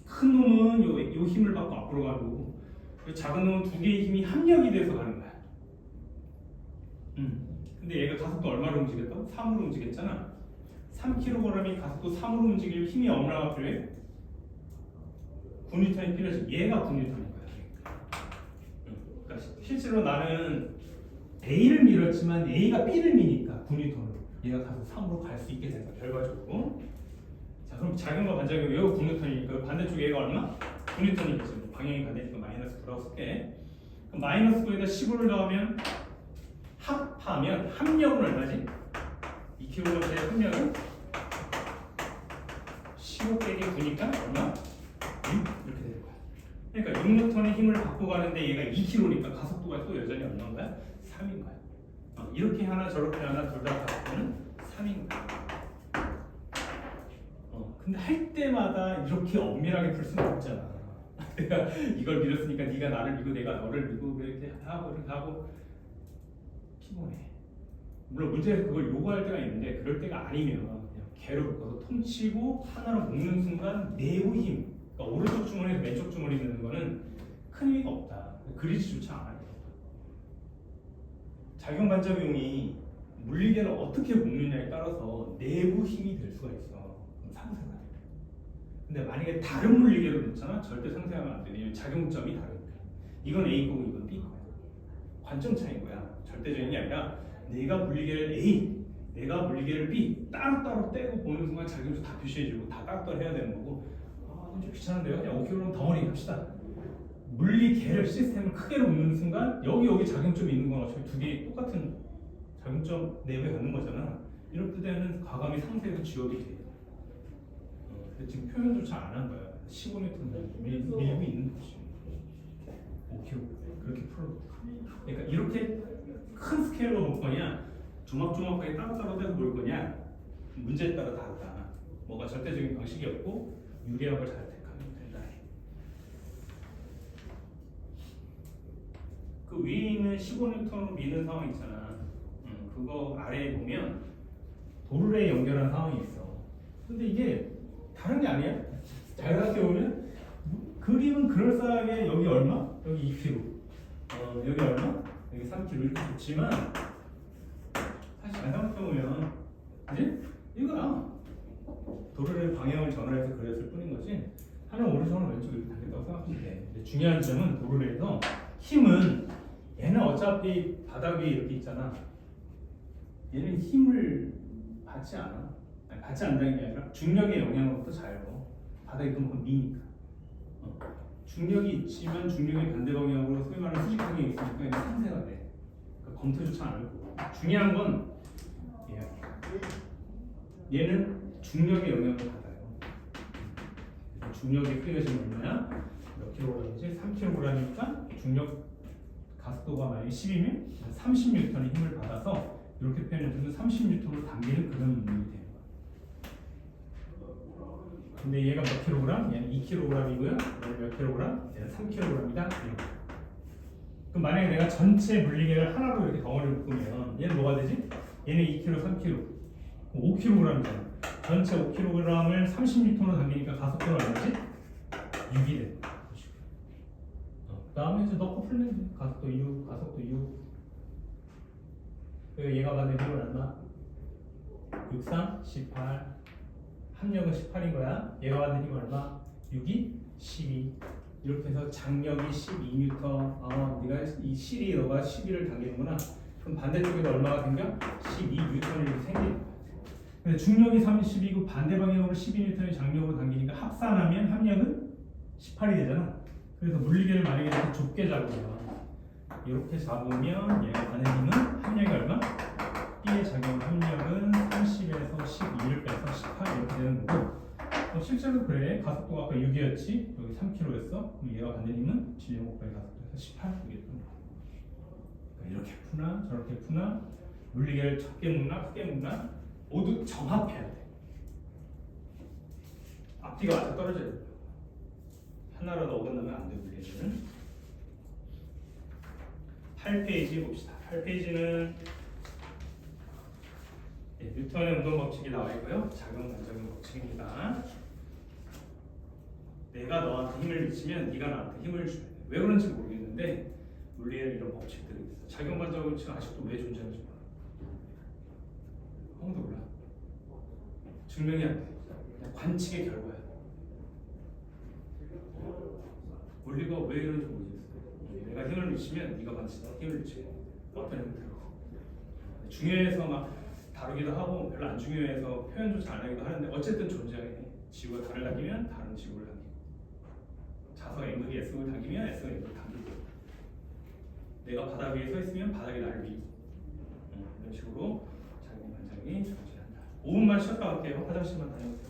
큰 놈은 요 힘을 받고 앞으로 가는 거고 작은 놈은 두 개의 힘이 합력이 돼서 가는 거야. 근데 얘가 가속도 얼마로 움직였다고? 3으로 움직였잖아. 3kg이 가속도 3으로 움직일 힘이 얼마나 필요해? 9N이 필요하지. 얘가 9N인 거야. 실제로 나는 A를 밀었지만 A가 B를 미니까 9N으로 얘가 가서 3으로 갈 수 있게 된다. 결과적으로. 자 그럼 작용과 반작용 얘가 9N이니까 반대쪽 얘가 얼마? 9N이겠죠. 방향이 반대니까 마이너스 9라고 쓸게. 그럼 마이너스 9에다 15를 넣으면 합하면 합력은 얼마지? 2kg짜리 합력은 15 빼기 9니까 얼마? 6 이렇게 되는 거야. 그러니까 6N의 힘을 받고 가는데 얘가 2kg니까 가속도가 또 여전히 얼마인 거야? 3인 거야. 이렇게 하나 저렇게 하나 둘 다 가속도는 3인 거야. 근데 할 때마다 이렇게 엄밀하게 풀 수는 없잖아. 내가 이걸 밀었으니까 네가 나를 밀고 내가 너를 밀고 이렇게 하고 피곤해. 물론 문제에서 그걸 요구할 때가 있는데 그럴 때가 아니면 그냥 개로 묶어서 통치고 하나로 묶는 순간 내부 힘 그러니까 오른쪽 주머니에서 왼쪽 주머니 넣는 거는 큰 의미가 없다. 그리지조차 않아요. 작용 반작용이 물리계를 어떻게 묶느냐에 따라서 내부 힘이 될 수가 있어. 상쇄가 돼. 근데 만약에 다른 물리계로 넣잖아. 절대 상쇄하면 안 돼. 왜냐면 작용점이 다르니까. 이건 A 거고 이건 B 거야. 관점 차이인 거야. 절대적인 게 아니라 내가 물리계를 A, 내가 물리계를 B 따로따로 떼고 보는 순간 작용점 다 표시해주고 다 따로따로 해야 되는 거고 이건 좀 귀찮은데요? 그냥 5kg 덩어리 합시다. 물리계를 시스템을 크게로 묶는 순간 여기 작용점이 있는 건 어차피 두 개 똑같은 작용점 내부에 갖는 거잖아. 이럴 때는 과감히 상세에서 지워도 돼. 근데 지금 표현조차 안 한 거야. 15m 밀고 있는 거지. 5kg 그렇게 풀어. 그러니까 이렇게 큰 스케일로 볼 거냐, 조막조막하게 따로따로 떼서 볼 거냐, 문제에 따라 다르다. 뭐가 절대적인 방식이 없고 유리한 걸 잘 택하면 된다. 그 그 위에 있는 15N으로 미는 상황 있잖아. 그거 아래에 보면 도르래에 연결한 상황이 있어. 근데 이게 다른 게 아니야. 잘 생각해보면 그림은 그럴싸하게 여기 얼마? 여기 2kg. 여기 얼마? 여기 3kg 이렇게 좋지만 사실 잘 생각해보면 이제 이거야. 도르래 방향을 전환해서 그렸을 뿐인 거지. 하나는 오른쪽 하나는 왼쪽 이렇게 당겼다고 생각하면 돼. 근데 중요한 점은 도르래에서 힘은 얘는 어차피 바닥 위에 이렇게 있잖아. 얘는 힘을 받지 않아. 아니, 받지 않는다는 게 아니라 중력의 영향으로부터 자유로 바닥이 그만큼 미니까. 중력이 있지만 중력의 반대 방향으로 소위 말하는 수직 방향이 있으니까 이게 상쇄가 돼. 그러니까 검토조차 안 하고. 중요한 건 얘는 중력의 영향을 받아요. 중력의 크기가 지금 얼마야? 몇 킬로그램이지? 3kg이니까 중력 가속도가 만약에 10이면 30N의 힘을 받아서 이렇게 표현해주면 30N로 당기는 그런 인물이 되는 거야. 근데 얘가 몇 킬로그램? 얘는 2kg이고요. 얘는 몇 킬로그램? 얘는 3kg이다. 그럼 만약에 내가 전체 물리계를 하나로 이렇게 덩어리를 묶으면 얘는 뭐가 되지? 얘는 2kg, 3kg, 5kg이잖아. 전체 5kg을 30N로 당기니까 가속도는 얼마지? 6이 돼. 그 다음에 이제 넣고 풀면 돼. 가속도 6, 가속도 6. 그리고 얘가 받는 힘은 얼마? 6, 3, 18. 합력은 18인 거야. 얘가 받는 힘은 얼마? 6이 12. 이렇게 해서 장력이 12N. 네가 이 실이 너가 12를 당기는구나. 그럼 반대쪽에도 얼마가 생겨? 12N이 이렇게 생기는 거야. 근데 중력이 30이고 반대 방향으로 12N의 장력으로 당기니까 합산하면 합력은 18이 되잖아. 그래서 물리계를 만약에 이렇게 좁게 잡으면 이렇게 잡으면 얘가 받는 힘은 합력이 얼마? B의 작용 합력은 30에서 12를 빼서 18 이렇게 되는 거고 실제로 그래. 가속도가 아까 6이었지 여기 3kg였어. 그럼 얘가 받는 힘은 진영 곱하기 가속도에서 18 이게 되는 거야. 이렇게 푸나 저렇게 푸나 물리계를 적게 묶나 크게 묶나 모두 정합해야 돼. 앞뒤가 맞아 떨어져야 돼. 하나라도 어긋나면 안 돼. 물리계는 8페이지 봅시다. 8페이지는 뉴턴의 운동 법칙이 나와 있고요. 작용 반작용 법칙입니다. 내가 너한테 힘을 미치면 네가 나한테 힘을 줘야 돼. 왜 그런지 모르겠는데 물리에는 이런 법칙들이 있어. 작용 반작용 법칙은 아직도 왜 존재하는지 몰라. 아무도 몰라. 증명이 안 돼. 그냥 관측의 결과야. 원리가 왜 이런지 모르겠어. 내가 힘을 미치면 네가 반드시 힘을 미치게 돼. 어떤 형태로. 중요해서 막 다루기도 하고 별로 안 중요해서 표현조차 안 하기도 하는데 어쨌든 존재하게 돼. 지구가 달을 당기면 다른 지구를 당기고 자석 M극이 S극을 당기면 S가 M극을 당기고 내가 바닥 위에 서 있으면 바닥이 나를 밀고 이런 식으로 작용 반작용이 존재한다. 5분만 쉬었다 갈게요. 화장실만 다녀오세요.